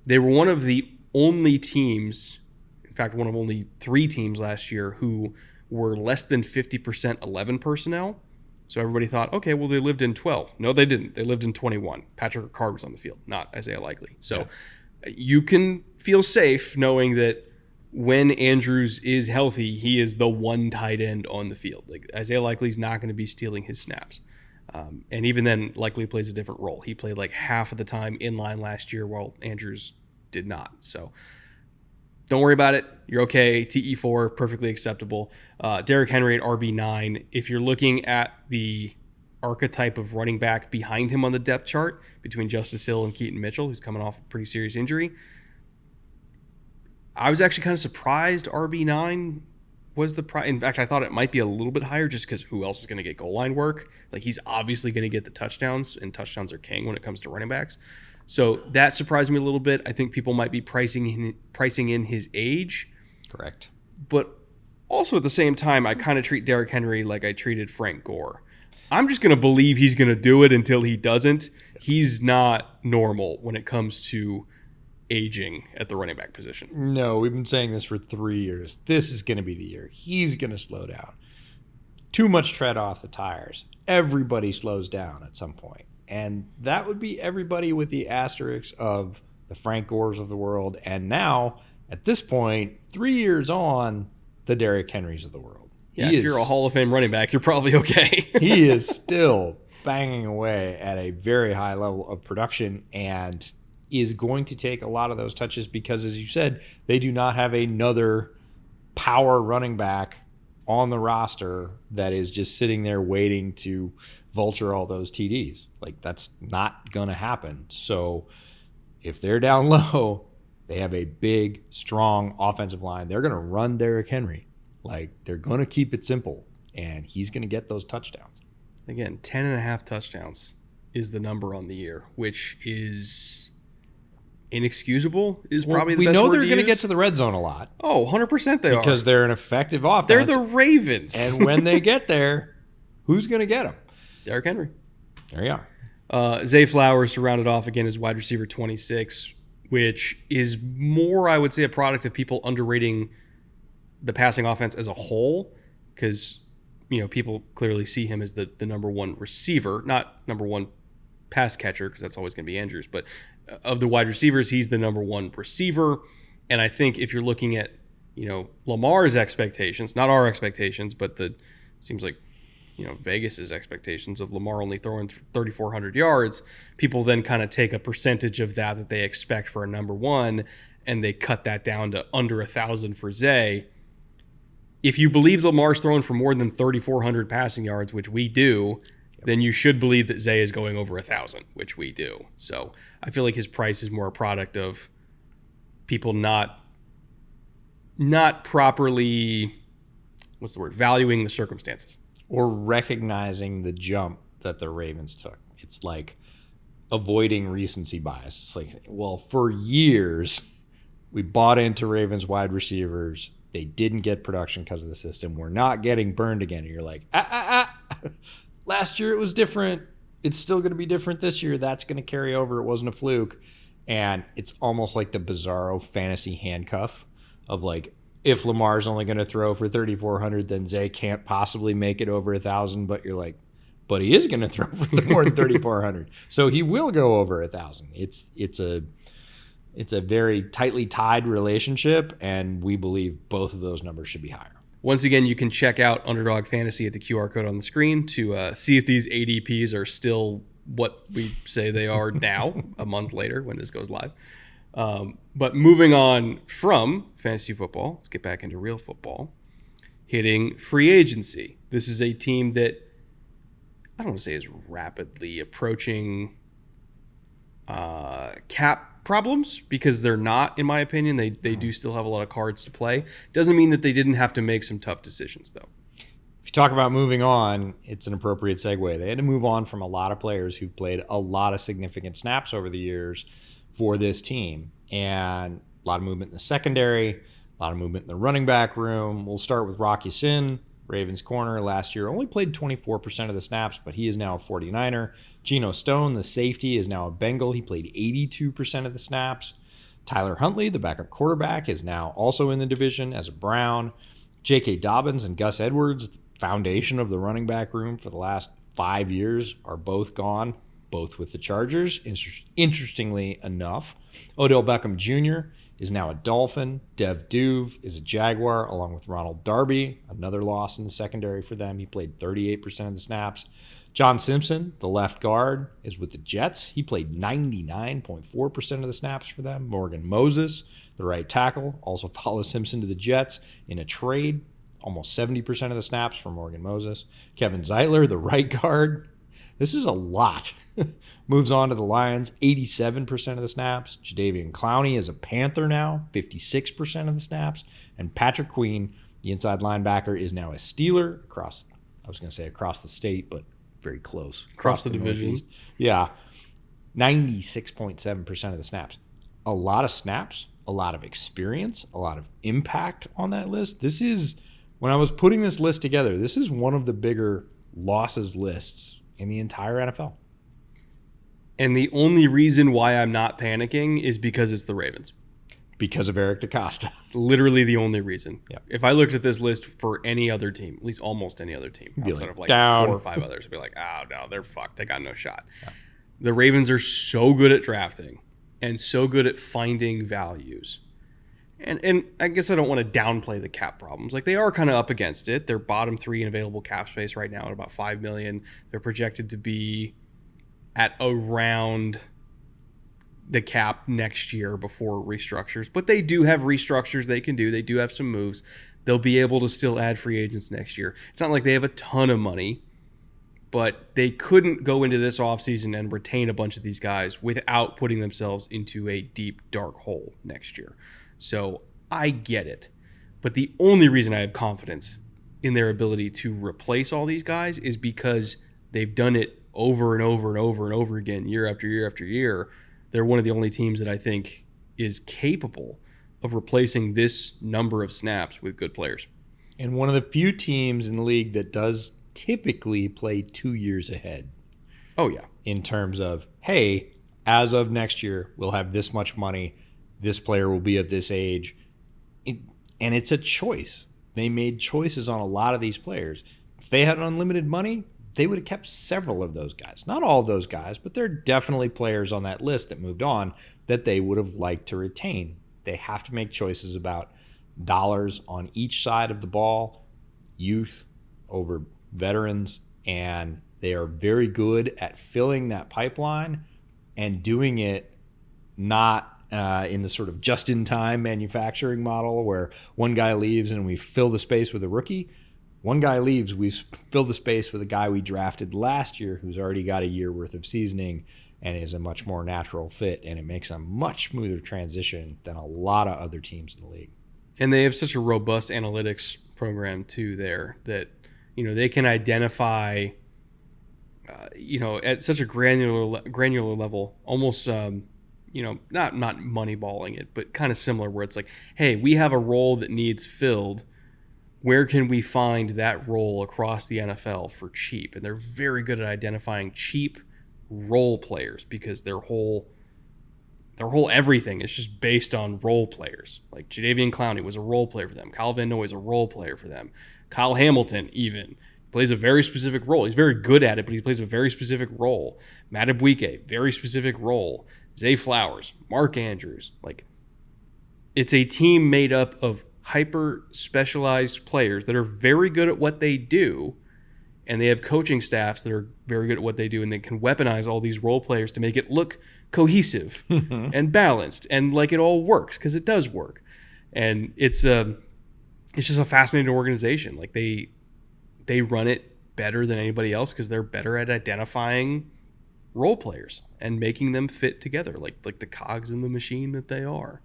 They were one of the only teams, in fact, one of only 3 teams last year who were less than 50% 11 personnel. So everybody thought, okay, well, they lived in 12. No, they didn't. They lived in 21. Patrick Ricard was on the field, not Isaiah Likely. So you can feel safe knowing that when Andrews is healthy, he is the one tight end on the field. Like, Isaiah Likely's not going to be stealing his snaps. And even then, Likely plays a different role. He played like half of the time in line last year while Andrews did not. So don't worry about it. You're okay. TE4, perfectly acceptable. Derrick Henry at RB9. If you're looking at the archetype of running back behind him on the depth chart between Justice Hill and Keaton Mitchell, who's coming off a pretty serious injury, I was actually kind of surprised RB9 was the price. In fact, I thought it might be a little bit higher just because who else is going to get goal line work? Like, he's obviously going to get the touchdowns, and touchdowns are king when it comes to running backs. So that surprised me a little bit. I think people might be pricing in his age. Correct. But also at the same time, I kind of treat Derrick Henry like I treated Frank Gore. I'm just going to believe he's going to do it until he doesn't. He's not normal when it comes to aging at the running back position. No, we've been saying this for 3 years. This is going to be the year. He's going to slow down. Too much tread off the tires. Everybody slows down at some point. And that would be everybody with the asterisk of the Frank Gores of the world. And now, at this point, 3 years on, the Derrick Henrys of the world. Yeah, if you're a Hall of Fame running back, you're probably okay. He is still banging away at a very high level of production and is going to take a lot of those touches because, as you said, they do not have another power running back on the roster that is just sitting there waiting to vulture all those TDs. Like, that's not going to happen. So if they're down low, they have a big, strong offensive line. They're going to run Derrick Henry. Like, they're going to keep it simple, and he's going to get those touchdowns. Again, 10.5 touchdowns is the number on the year, which is inexcusable, is probably the best word to use. We know they're going to get to the red zone a lot. Oh, 100% they are. Because they're an effective offense. They're the Ravens. And when they get there, who's going to get them? Derrick Henry. There you are. Zay Flowers to round it off again as wide receiver 26, which is more, I would say, a product of people underrating the passing offense as a whole, because people clearly see him as the number one receiver, not number one pass catcher, because that's always going to be Andrews, but of the wide receivers, he's the number one receiver. And I think if you're looking at Lamar's expectations, not our expectations, but seems like Vegas's expectations of Lamar only throwing 3,400 yards, people then kind of take a percentage of that they expect for a number one, and they cut that down to under 1,000 for Zay. If you believe Lamar's throwing for more than 3,400 passing yards, which we do, then you should believe that Zay is going over 1,000, which we do. So I feel like his price is more a product of people not properly, valuing the circumstances. Or recognizing the jump that the Ravens took. It's like avoiding recency bias. It's like, well, for years, we bought into Ravens wide receivers. They didn't get production because of the system. We're not getting burned again. And you're like, last year it was different. It's still going to be different this year. That's going to carry over. It wasn't a fluke. And it's almost like the bizarro fantasy handcuff of like, if Lamar's only going to throw for 3,400, then Zay can't possibly make it over 1,000. But you're like, but he is going to throw for more than 3,400. So he will go over 1,000. It's a very tightly tied relationship, and we believe both of those numbers should be higher. Once again, you can check out Underdog Fantasy at the QR code on the screen to see if these ADPs are still what we say they are now, a month later when this goes live. But moving on from fantasy football, let's get back into real football. Hitting free agency. This is a team that I don't want to say is rapidly approaching cap problems, because they're not, in my opinion. They do still have a lot of cards to play. Doesn't mean that they didn't have to make some tough decisions, though. If you talk about moving on, it's an appropriate segue. They had to move on from a lot of players who played a lot of significant snaps over the years for this team. And a lot of movement in the secondary, a lot of movement in the running back room. We'll start with Rocky Sin, Ravens corner. Last year only played 24% of the snaps, but he is now a 49er. Geno Stone, the safety, is now a Bengal. He played 82% of the snaps. Tyler Huntley, the backup quarterback, is now also in the division as a Brown. J.K. Dobbins and Gus Edwards, the foundation of the running back room for the last 5 years, are both gone, both with the Chargers. Interestingly enough, Odell Beckham Jr. is now a Dolphin. Dev Duve is a Jaguar, along with Ronald Darby, another loss in the secondary for them. He played 38% of the snaps. John Simpson, the left guard, is with the Jets. He played 99.4% of the snaps for them. Morgan Moses, the right tackle, also follows Simpson to the Jets in a trade. Almost 70% of the snaps for Morgan Moses. Kevin Zeitler, the right guard, This is a lot. Moves on to the Lions, 87% of the snaps. Jadeveon Clowney is a Panther now, 56% of the snaps. And Patrick Queen, the inside linebacker, is now a Steeler across the state, but very close. Across the division. Northeast. Yeah. 96.7% of the snaps. A lot of snaps, a lot of experience, a lot of impact on that list. This is, when I was putting this list together, this is one of the bigger losses lists in the entire NFL. And the only reason why I'm not panicking is because it's the Ravens. Because of Eric DeCosta. Literally the only reason. Yep. If I looked at this list for any other team, at least almost any other team, outside of like down. 4 or 5 others, I'd be like, oh, no, they're fucked. They got no shot. Yeah. The Ravens are so good at drafting and so good at finding values. And I guess I don't want to downplay the cap problems. Like, they are kind of up against it. They're bottom 3 in available cap space right now at about $5 million. They're projected to be at around the cap next year before restructures. But they do have restructures they can do. They do have some moves. They'll be able to still add free agents next year. It's not like they have a ton of money, but they couldn't go into this offseason and retain a bunch of these guys without putting themselves into a deep, dark hole next year. So I get it. But the only reason I have confidence in their ability to replace all these guys is because they've done it over and over and over and over again, year after year after year. They're one of the only teams that I think is capable of replacing this number of snaps with good players. And one of the few teams in the league that does typically play 2 years ahead. Oh, yeah. In terms of, hey, as of next year, we'll have this much money. This player will be of this age. And it's a choice. They made choices on a lot of these players. If they had unlimited money, they would have kept several of those guys. Not all of those guys, but there are definitely players on that list that moved on that they would have liked to retain. They have to make choices about dollars on each side of the ball, youth over veterans, and they are very good at filling that pipeline and doing it not in the sort of just-in-time manufacturing model where one guy leaves and we fill the space with a rookie. One guy leaves, we fill the space with a guy we drafted last year who's already got a year worth of seasoning and is a much more natural fit, and it makes a much smoother transition than a lot of other teams in the league. And they have such a robust analytics program too there that, they can identify, at such a granular level, almost, not moneyballing it, but kind of similar where it's like, hey, we have a role that needs filled. Where can we find that role across the NFL for cheap? And they're very good at identifying cheap role players because their whole everything is just based on role players. Like Jadeveon Clowney was a role player for them. Kyle Van Noy is a role player for them. Kyle Hamilton even plays a very specific role. He's very good at it, but he plays a very specific role. Matt Abwike, very specific role. Zay Flowers, Mark Andrews. Like, it's a team made up of hyper specialized players that are very good at what they do, and they have coaching staffs that are very good at what they do, and they can weaponize all these role players to make it look cohesive and balanced and like it all works, because it does work. And it's just a fascinating organization. Like, they run it better than anybody else because they're better at identifying role players and making them fit together, like the cogs in the machine that they are.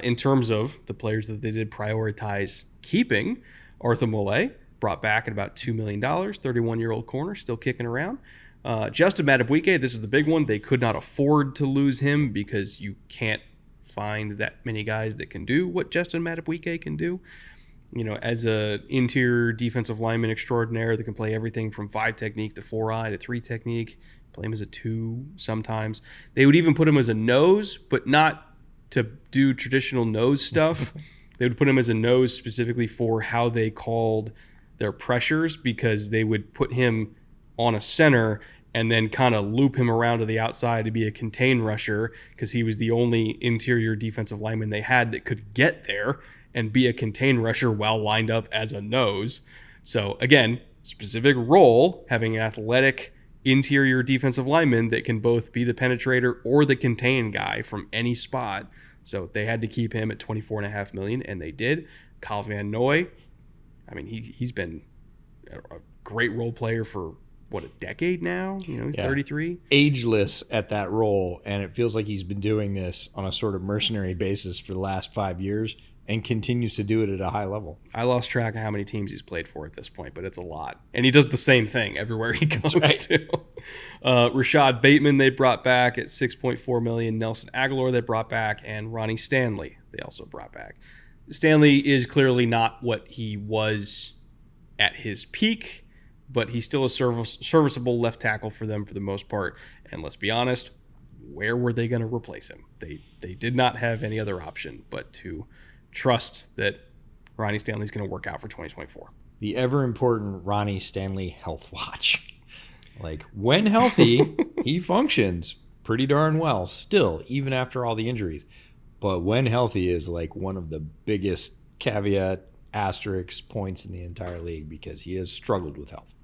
In terms of the players that they did prioritize keeping, Arthur Mole brought back at about $2 million, 31-year-old corner, still kicking around. Justin Madubuike, this is the big one. They could not afford to lose him because you can't find that many guys that can do what Justin Madubuike can do. As a interior defensive lineman extraordinaire that can play everything from 5 technique to 4-eye to 3 technique, play him as a 2 sometimes. They would even put him as a nose, but not to do traditional nose stuff. They would put him as a nose specifically for how they called their pressures, because they would put him on a center and then kind of loop him around to the outside to be a contain rusher, because he was the only interior defensive lineman they had that could get there and be a contain rusher while lined up as a nose. So again, specific role, having an athletic interior defensive lineman that can both be the penetrator or the contain guy from any spot. So they had to keep him at $24.5 million, and they did. Kyle Van Noy, I mean, he's been a great role player for a decade now. He's 33. Ageless at that role, and it feels like he's been doing this on a sort of mercenary basis for the last 5 years and continues to do it at a high level. I lost track of how many teams he's played for at this point, but it's a lot. And he does the same thing everywhere he goes to. Rashad Bateman they brought back at $6.4 million. Nelson Aguilar they brought back, and Ronnie Stanley they also brought back. Stanley is clearly not what he was at his peak, but he's still a serviceable left tackle for them for the most part. And let's be honest, where were they going to replace him? They did not have any other option but to trust that Ronnie Stanley's going to work out for 2024. The ever important Ronnie Stanley health watch. Like, when healthy, he functions pretty darn well still, even after all the injuries. But when healthy is like one of the biggest caveat asterisk points in the entire league because he has struggled with health.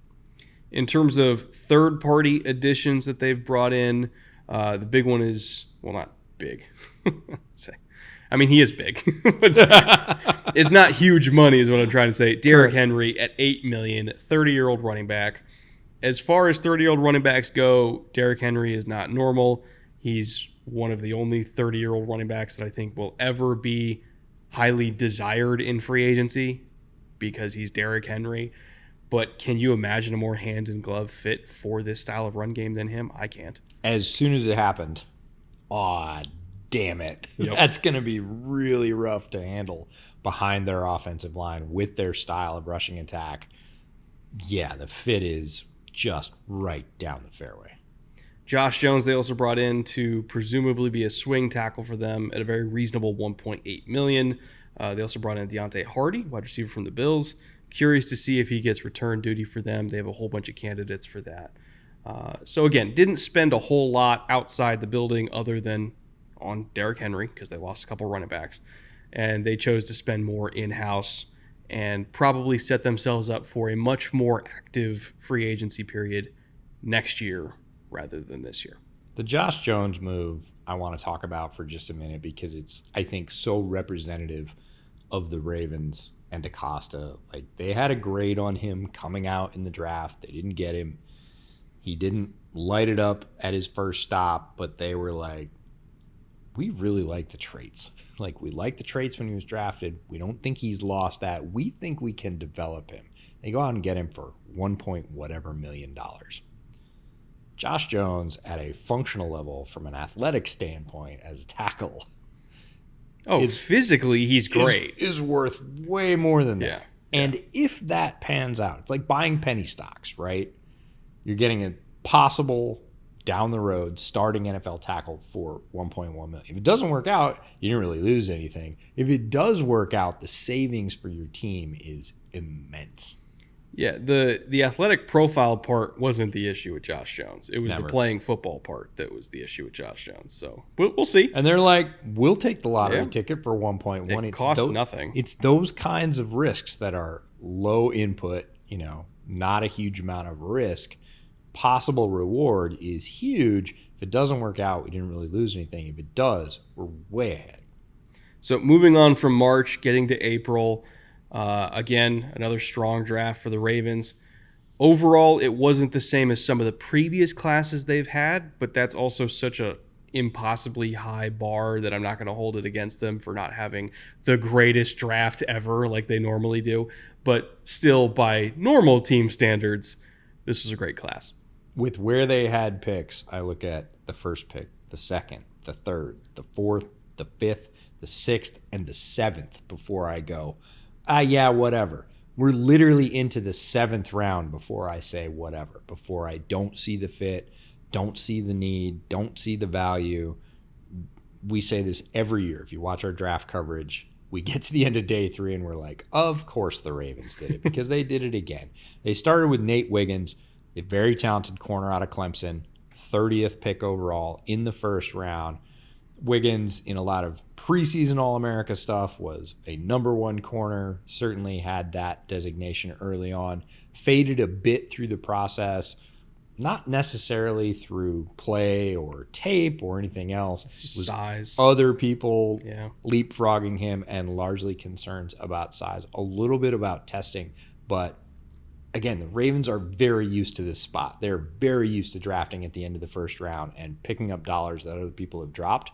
In terms of third-party additions that they've brought in, the big one is, well, not big. I mean, he is big. But it's not huge money is what I'm trying to say. Derrick Henry at $8 million, 30-year-old running back. As far as 30-year-old running backs go, Derrick Henry is not normal. He's one of the only 30-year-old running backs that I think will ever be highly desired in free agency because he's Derrick Henry. But can you imagine a more hand-in-glove fit for this style of run game than him? I can't. As soon as it happened, damn it. Yep. That's going to be really rough to handle behind their offensive line with their style of rushing attack. Yeah, the fit is just right down the fairway. Josh Jones they also brought in to presumably be a swing tackle for them at a very reasonable $1.8 million. They also brought in Deontay Hardy, wide receiver from the Bills. Curious to see if he gets return duty for them. They have a whole bunch of candidates for that. So again, didn't spend a whole lot outside the building other than on Derrick Henry because they lost a couple running backs. And they chose to spend more in-house and probably set themselves up for a much more active free agency period next year rather than this year. The Josh Jones move I want to talk about for just a minute because it's, I think, so representative of the Ravens and DaCosta. Like, they had a grade on him coming out in the draft. They didn't get him. He didn't light it up at his first stop, but they were like, we really like the traits. Like, we like the traits when he was drafted. We don't think he's lost that. We think we can develop him. They go out and get him for $1 million. Josh Jones at a functional level from an athletic standpoint as a tackle. Physically, he's great. Is worth way more than that. Yeah. And if that pans out, it's like buying penny stocks, right? You're getting a possible down the road starting NFL tackle for $1.1 million. If it doesn't work out, you didn't really lose anything. If it does work out, the savings for your team is immense. Yeah, the athletic profile part wasn't the issue with Josh Jones. It was the playing football part that was the issue with Josh Jones. So we'll see. And they're like, we'll take the lottery ticket for 1.1. It costs nothing. It's those kinds of risks that are low input, not a huge amount of risk. Possible reward is huge. If it doesn't work out, we didn't really lose anything. If it does, we're way ahead. So moving on from March, getting to April. Again, another strong draft for the Ravens. Overall, it wasn't the same as some of the previous classes they've had, but that's also such a impossibly high bar that I'm not going to hold it against them for not having the greatest draft ever like they normally do. But still, by normal team standards, this was a great class. With where they had picks, I look at the first pick, the second, the third, the fourth, the fifth, the sixth, and the seventh before I go, yeah, whatever. We're literally into the seventh round before I say whatever, before I don't see the fit, don't see the need, don't see the value. We say this every year. If you watch our draft coverage, we get to the end of day 3 and we're like, of course the Ravens did it because they did it again. They started with Nate Wiggins, a very talented corner out of Clemson, 30th pick overall in the first round. Wiggins, in a lot of preseason All-America stuff, was a number 1 corner, certainly had that designation early on, faded a bit through the process, not necessarily through play or tape or anything else. It's just size. Other people leapfrogging him and largely concerns about size, a little bit about testing, but again, the Ravens are very used to this spot. They're very used to drafting at the end of the first round and picking up dollars that other people have dropped.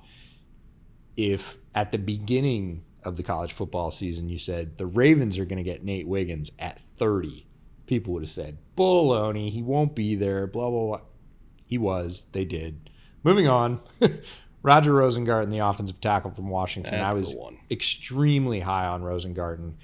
If at the beginning of the college football season you said the Ravens are going to get Nate Wiggins at 30, people would have said, baloney, he won't be there, blah, blah, blah. He was. They did. Moving on, Roger Rosengarten, the offensive tackle from Washington. That's I was the one. extremely high on Rosengarten.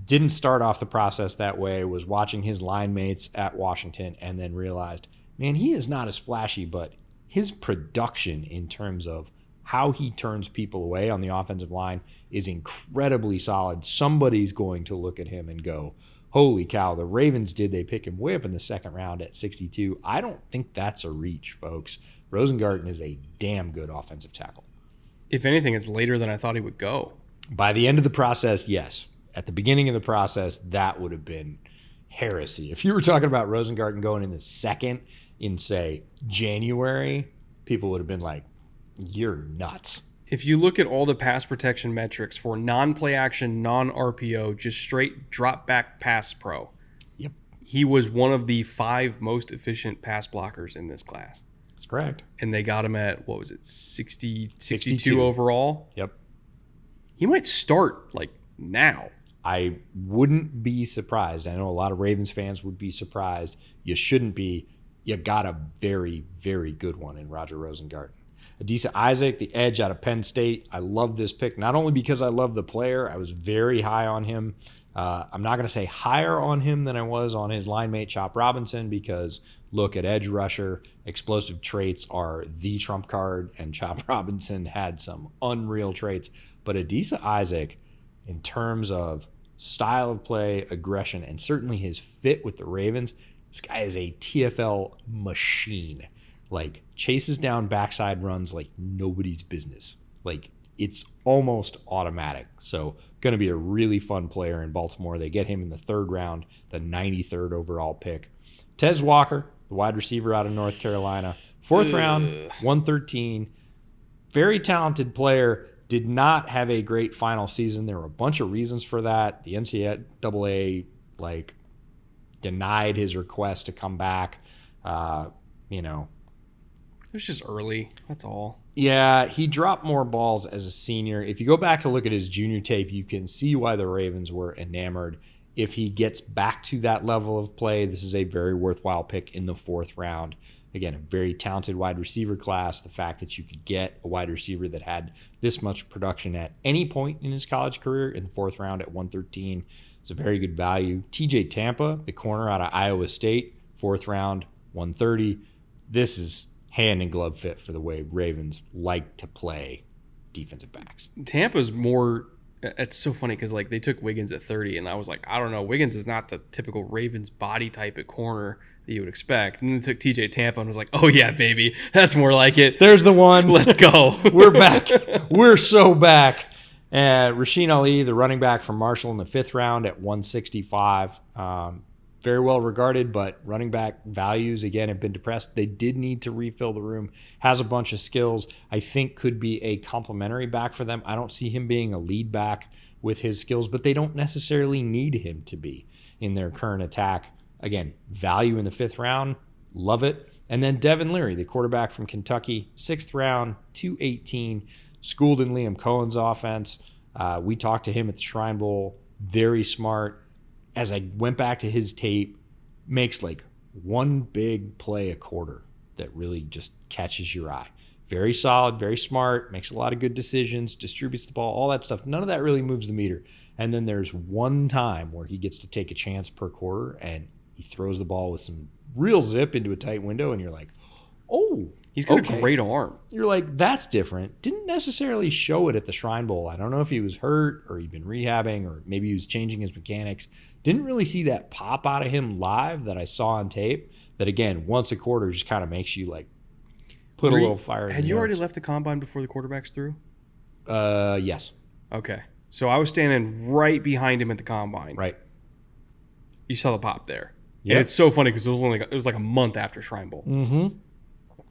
Didn't start off the process that way, was watching his line mates at Washington, and then realized, man, he is not as flashy, but his production in terms of how he turns people away on the offensive line is incredibly solid. Somebody's going to look at him and go, holy cow, the Ravens did. They pick him way up in the second round at 62. I don't think that's a reach, folks. Rosengarten is a damn good offensive tackle. If anything, it's later than I thought he would go. By the end of the process, yes. At the beginning of the process, that would have been heresy. If you were talking about Rosengarten going in the second in, say, January, people would have been like, you're nuts. If you look at all the pass protection metrics for non-play action, non-RPO, just straight drop back pass pro, Yep, he was one of the 5 most efficient pass blockers in this class. that's correct. And they got him at, what was it, 62 62 overall? Yep. He might start, like, now. I wouldn't be surprised. I know a lot of Ravens fans would be surprised. You shouldn't be. You got a very, very good one in Roger Rosengarten. Adisa Isaac, the edge out of Penn State. I love this pick, not only because I love the player. I was very high on him. I'm not going to say higher on him than I was on his line mate, Chop Robinson, because look at edge rusher. Explosive traits are the trump card, and Chop Robinson had some unreal traits. But Adisa Isaac, in terms of style of play, aggression, and certainly his fit with the Ravens, this guy is a TFL machine. Like, chases down backside runs like nobody's business. Like, it's almost automatic. So, going to be a really fun player in Baltimore. They get him in the 3rd round, the 93rd overall pick. Tez Walker, the wide receiver out of North Carolina, 4th round, 113. Very talented player. Did not have a great final season. There were a bunch of reasons for that. The NCAA, denied his request to come back. It was just early. That's all. Yeah, he dropped more balls as a senior. If you go back to look at his junior tape, you can see why the Ravens were enamored. If he gets back to that level of play, this is a very worthwhile pick in the 4th round. Again, a very talented wide receiver class. The fact that you could get a wide receiver that had this much production at any point in his college career in the 4th round at 113 is a very good value. TJ Tampa, the corner out of Iowa State, 4th round, 130. This is hand and glove fit for the way Ravens like to play defensive backs. Tampa's more. It's so funny because they took Wiggins at 30, and I was like, I don't know. Wiggins is not the typical Ravens body type at corner that you would expect. And then they took TJ Tampa and was like, oh yeah, baby, that's more like it. There's the one. Let's go. We're back. We're so back. Rasheen Ali, the running back from Marshall in the 5th round at 165. Very well regarded, but running back values, again, have been depressed. They did need to refill the room. Has a bunch of skills. I think could be a complementary back for them. I don't see him being a lead back with his skills, but they don't necessarily need him to be in their current attack. Again, value in the 5th round. Love it. And then Devin Leary, the quarterback from Kentucky, 6th round, 218. Schooled in Liam Cohen's offense. We talked to him at the Shrine Bowl. Very smart. As I went back to his tape, makes one big play a quarter that really just catches your eye. Very solid, very smart, makes a lot of good decisions, distributes the ball, all that stuff. None of that really moves the meter. And then there's one time where he gets to take a chance per quarter, and he throws the ball with some real zip into a tight window, and you're like, oh, he's got a great arm. You're like, that's different. Didn't necessarily show it at the Shrine Bowl. I don't know if he was hurt or he'd been rehabbing or maybe he was changing his mechanics. Didn't really see that pop out of him live that I saw on tape. That, again, once a quarter just kind of makes you put a little fire in the Had you already notes. left the combine before the quarterbacks threw? Yes. Okay. So I was standing right behind him at the combine. Right. You saw the pop there. Yeah. And it's so funny because it was like a month after Shrine Bowl. Mm-hmm.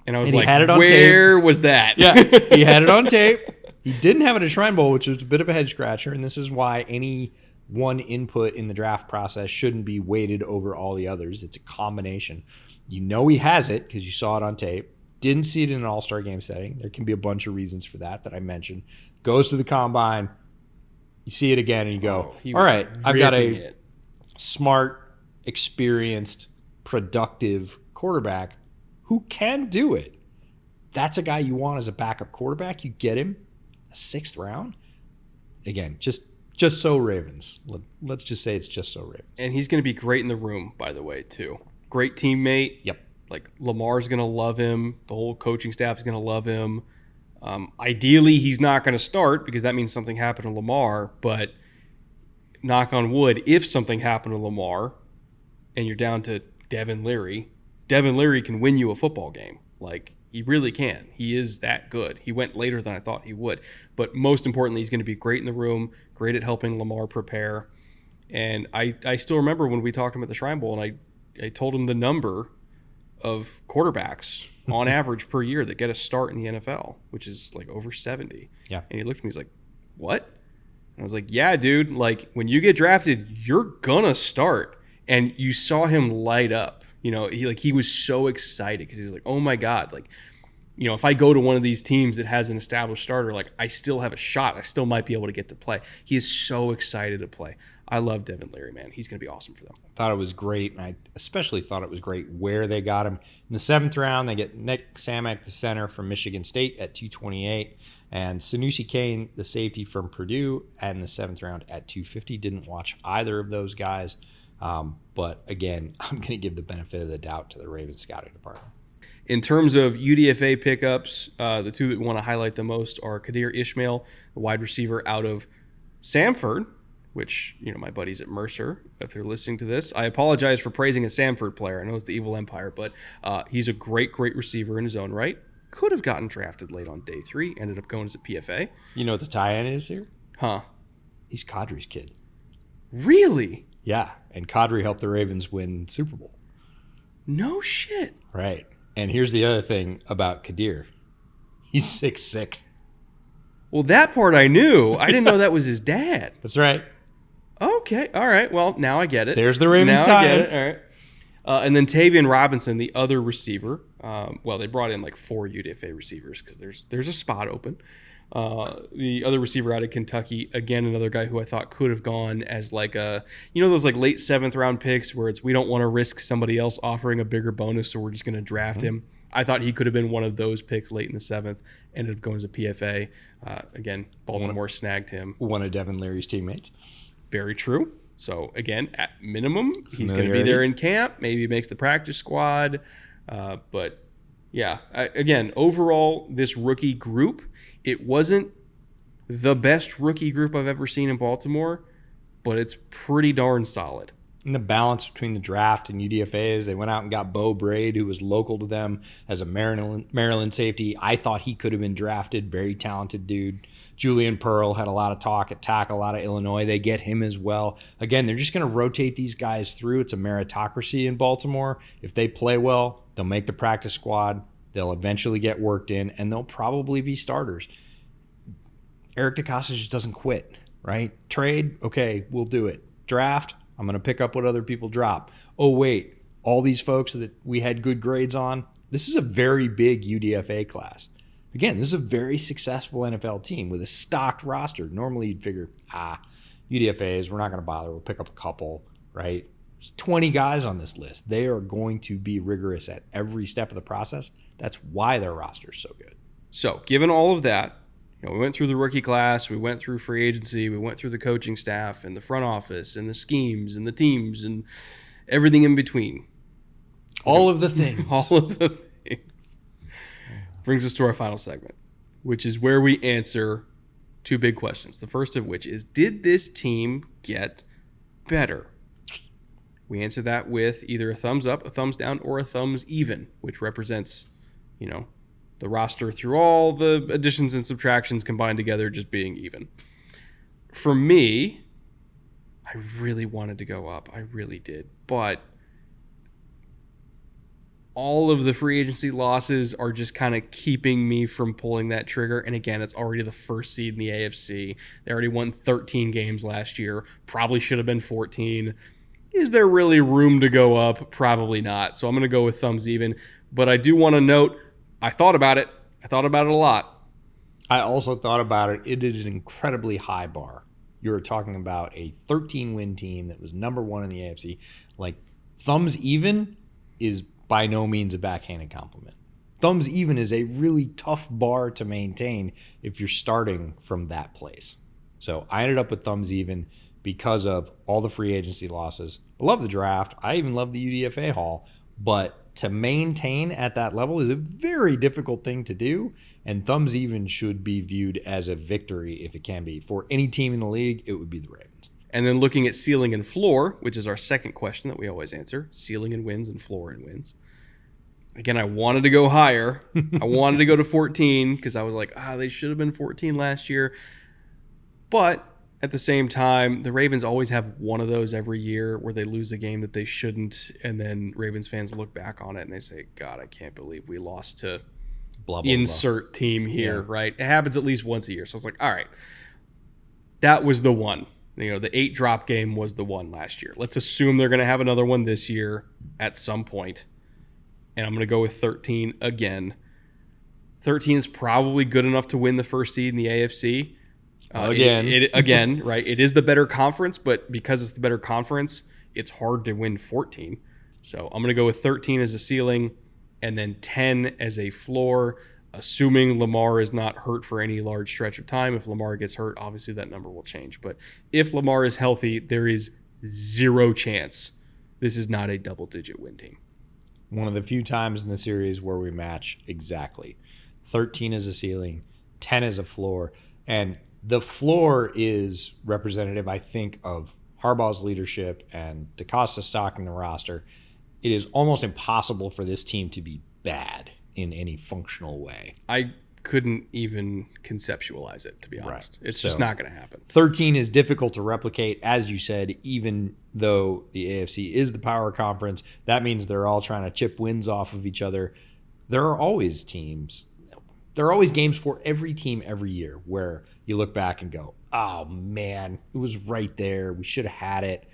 And I was And he like, had it on where was that? Yeah, he had it on tape. He didn't have it at Shrine Bowl, which was a bit of a head scratcher, and this is why any one input in the draft process shouldn't be weighted over all the others. It's a combination. You know he has it because you saw it on tape. Didn't see it in an all-star game setting. There can be a bunch of reasons for that I mentioned. Goes to the combine. You see it again and you go, all right, I've got a smart, experienced, productive quarterback who can do it. That's a guy you want as a backup quarterback. You get him a 6th round. Again, just so Ravens. Let's just say it's just so Ravens. And he's going to be great in the room, by the way, too. Great teammate. Yep. Like, Lamar's going to love him. The whole coaching staff is going to love him. Ideally, he's not going to start because that means something happened to Lamar. But knock on wood, if something happened to Lamar and you're down to Devin Leary can win you a football game. Like, he really can. He is that good. He went later than I thought he would. But most importantly, he's going to be great in the room, great at helping Lamar prepare. And I still remember when we talked to him at the Shrine Bowl, and I told him the number of quarterbacks on average per year that get a start in the NFL, which is like over 70. Yeah. And he looked at me, he's like, what? And I was like, yeah, dude, like when you get drafted, you're going to start. And you saw him light up. You know, he was so excited because he's like, oh my God, like, you know, if I go to one of these teams that has an established starter, like I still have a shot. I still might be able to get to play. He is so excited to play. I love Devin Leary, man. He's going to be awesome for them. Thought it was great, and I especially thought it was great where they got him. In the 7th round, they get Nick Samek, the center from Michigan State, at 228, and Sanusi Kane, the safety from Purdue, in the 7th round at 250. Didn't watch either of those guys, but again, I'm going to give the benefit of the doubt to the Ravens scouting department. In terms of UDFA pickups, the two that we want to highlight the most are Kadir Ishmael, the wide receiver out of Samford, which, you know, my buddies at Mercer, if they're listening to this, I apologize for praising a Samford player. I know it's the Evil Empire, but he's a great receiver in his own right. Could have gotten drafted late on day 3, ended up going as a PFA. You know what the tie-in is here? Huh. He's Kadri's kid. Really? Yeah, and Kadri helped the Ravens win Super Bowl. No shit. Right. And here's the other thing about Kadir. He's 6'6". Well, that part I knew. I didn't know that was his dad. That's right. Okay. All right. Well, now I get it. There's the Ravens now tie. I get it. All right. And then Tavian Robinson, the other receiver. Well, they brought in like 4 UDFA receivers because there's a spot open. The other receiver out of Kentucky, again, another guy who I thought could have gone as like a, you know, those like late 7th round picks where it's we don't want to risk somebody else offering a bigger bonus, so we're just going to draft him. I thought he could have been one of those picks late in the 7th, ended up going as a PFA. Again, Baltimore snagged him. One of Devin Leary's teammates. Very true. So, again, at minimum, he's going to be there in camp. Maybe makes the practice squad. But, yeah, again, overall, this rookie group, it wasn't the best rookie group I've ever seen in Baltimore, but it's pretty darn solid. And the balance between the draft and UDFAs, they went out and got Bo Braid, who was local to them as a Maryland safety. I thought he could have been drafted. Very talented dude. Julian Pearl had a lot of talk at tackle out of Illinois. They get him as well. Again, they're just going to rotate these guys through. It's a meritocracy in Baltimore. If they play well, they'll make the practice squad. They'll eventually get worked in, and they'll probably be starters. Eric DeCosta just doesn't quit, right? Trade, okay, we'll do it. Draft, I'm going to pick up what other people drop. Oh, wait, all these folks that we had good grades on, this is a very big UDFA class. Again, this is a very successful NFL team with a stocked roster. Normally you'd figure, UDFAs, we're not going to bother. We'll pick up a couple, right? There's 20 guys on this list. They are going to be rigorous at every step of the process. That's why their roster is so good. So, given all of that, you know, we went through the rookie class, we went through free agency, we went through the coaching staff and the front office and the schemes and the teams and everything in between. All of the things. All of the things. Brings us to our final segment, which is where we answer 2 big questions. The first of which is, did this team get better? We answer that with either a thumbs up, a thumbs down, or a thumbs even, which represents, you know, the roster through all the additions and subtractions combined together just being even. For me, I really wanted to go up. I really did. But all of the free agency losses are just kind of keeping me from pulling that trigger. And again, it's already the first seed in the AFC. They already won 13 games last year. Probably should have been 14. Is there really room to go up? Probably not. So I'm going to go with thumbs even. But I do want to note, I thought about it. I thought about it a lot. I also thought about it. It is an incredibly high bar. You're talking about a 13-win team that was number one in the AFC. Like, thumbs even is by no means a backhanded compliment. Thumbs even is a really tough bar to maintain if you're starting from that place. So I ended up with thumbs even because of all the free agency losses. I love the draft. I even love the UDFA haul. But to maintain at that level is a very difficult thing to do. And thumbs even should be viewed as a victory if it can be. For any team in the league, it would be the Ravens. And then looking at ceiling and floor, which is our second question that we always answer, ceiling and wins and floor and wins. Again, I wanted to go higher. I wanted to go to 14 because I was like, they should have been 14 last year. But at the same time, the Ravens always have one of those every year where they lose a game that they shouldn't. And then Ravens fans look back on it and they say, God, I can't believe we lost to blah, blah, insert blah. team here, right? It happens at least once a year. So I was like, all right, that was the one. The 8 drop game was the one last year. Let's assume they're going to have another one this year at some point. And I'm going to go with 13 again. 13 is probably good enough to win the first seed in the AFC. Again, right? It is the better conference, but because it's the better conference, it's hard to win 14. So I'm going to go with 13 as a ceiling and then 10 as a floor, assuming Lamar is not hurt for any large stretch of time. If Lamar gets hurt, obviously that number will change. But if Lamar is healthy, there is zero chance this is not a double-digit win team. One of the few times in the series where we match exactly. 13 as a ceiling, 10 as a floor. And the floor is representative, I think, of Harbaugh's leadership and DeCosta stocking the roster. It is almost impossible for this team to be bad in any functional way. I couldn't even conceptualize it, to be honest. Right. It's just not going to happen. 13 is difficult to replicate, as you said, even though the AFC is the power conference. That means they're all trying to chip wins off of each other. There are always games for every team every year where you look back and go, oh, man, it was right there. We should have had it.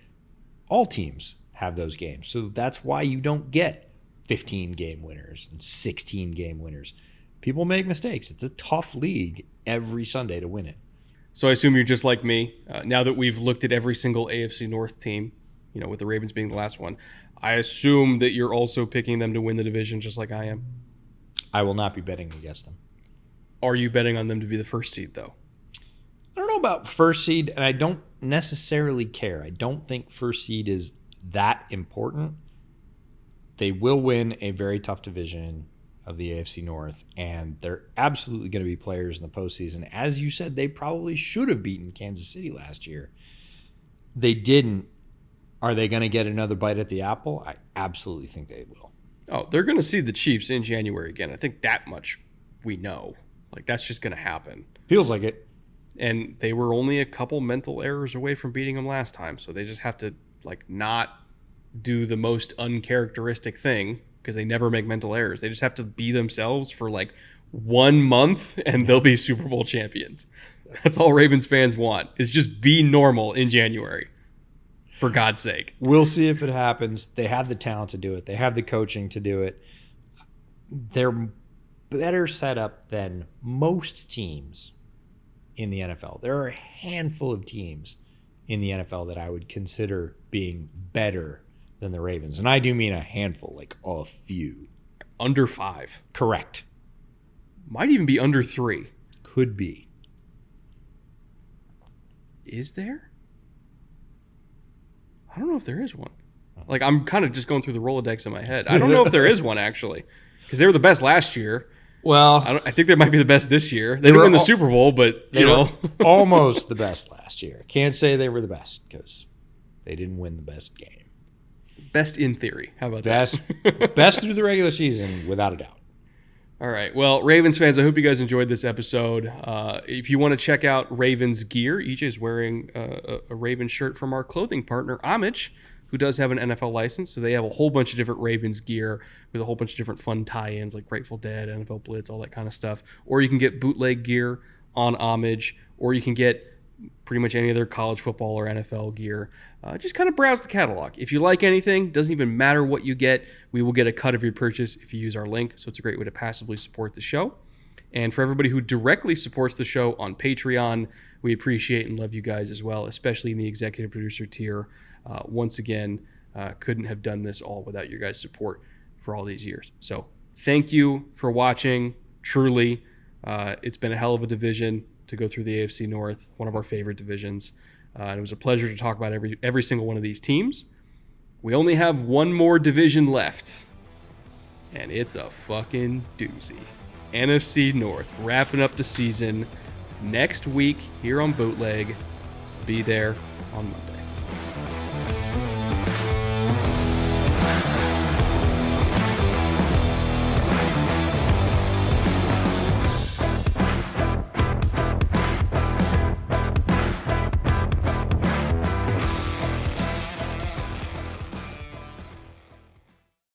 All teams have those games. So that's why you don't get 15-game winners and 16-game winners. People make mistakes. It's a tough league every Sunday to win it. So I assume you're just like me. Now that we've looked at every single AFC North team, with the Ravens being the last one, I assume that you're also picking them to win the division just like I am. I will not be betting against them. Are you betting on them to be the first seed, though? I don't know about first seed, and I don't necessarily care. I don't think first seed is that important. They will win a very tough division of the AFC North, and they're absolutely going to be players in the postseason. As you said, they probably should have beaten Kansas City last year. They didn't. Are they going to get another bite at the apple? I absolutely think they will. Oh, they're going to see the Chiefs in January again. I think that much we know. Like, that's just going to happen. Feels like it. And they were only a couple mental errors away from beating them last time, so they just have to, not do the most uncharacteristic thing, because they never make mental errors. They just have to be themselves for 1 month and they'll be Super Bowl champions. That's all Ravens fans want, is just be normal in January, for God's sake. We'll see if it happens. They have the talent to do it. They have the coaching to do it. They're better set up than most teams in the NFL. There are a handful of teams in the NFL that I would consider being better than the Ravens. And I do mean a handful, a few. Under 5. Correct. Might even be under 3. Could be. Is there? I don't know if there is one. I'm kind of just going through the Rolodex in my head. I don't know if there is one, actually. Because they were the best last year. Well, I think they might be the best this year. They didn't win the Super Bowl, but, almost the best last year. Can't say they were the best because they didn't win the best game. Best in theory. How about that? Best through the regular season, without a doubt. All right. Well, Ravens fans, I hope you guys enjoyed this episode. If you want to check out Ravens gear, EJ's wearing a Ravens shirt from our clothing partner, Homage. who does have an NFL license. So they have a whole bunch of different Ravens gear with a whole bunch of different fun tie-ins like Grateful Dead, NFL Blitz, all that kind of stuff. Or you can get bootleg gear on Homage, or you can get pretty much any other college football or NFL gear. Just kind of browse the catalog. If you like anything, doesn't even matter what you get, we will get a cut of your purchase if you use our link. So it's a great way to passively support the show. And for everybody who directly supports the show on Patreon, we appreciate and love you guys as well, especially in the executive producer tier. Once again, couldn't have done this all without your guys' support for all these years. So thank you for watching. Truly, it's been a hell of a division to go through the AFC North, one of our favorite divisions. And it was a pleasure to talk about every single one of these teams. We only have one more division left, and it's a fucking doozy. NFC North, wrapping up the season next week here on Bootleg. Be there on Monday.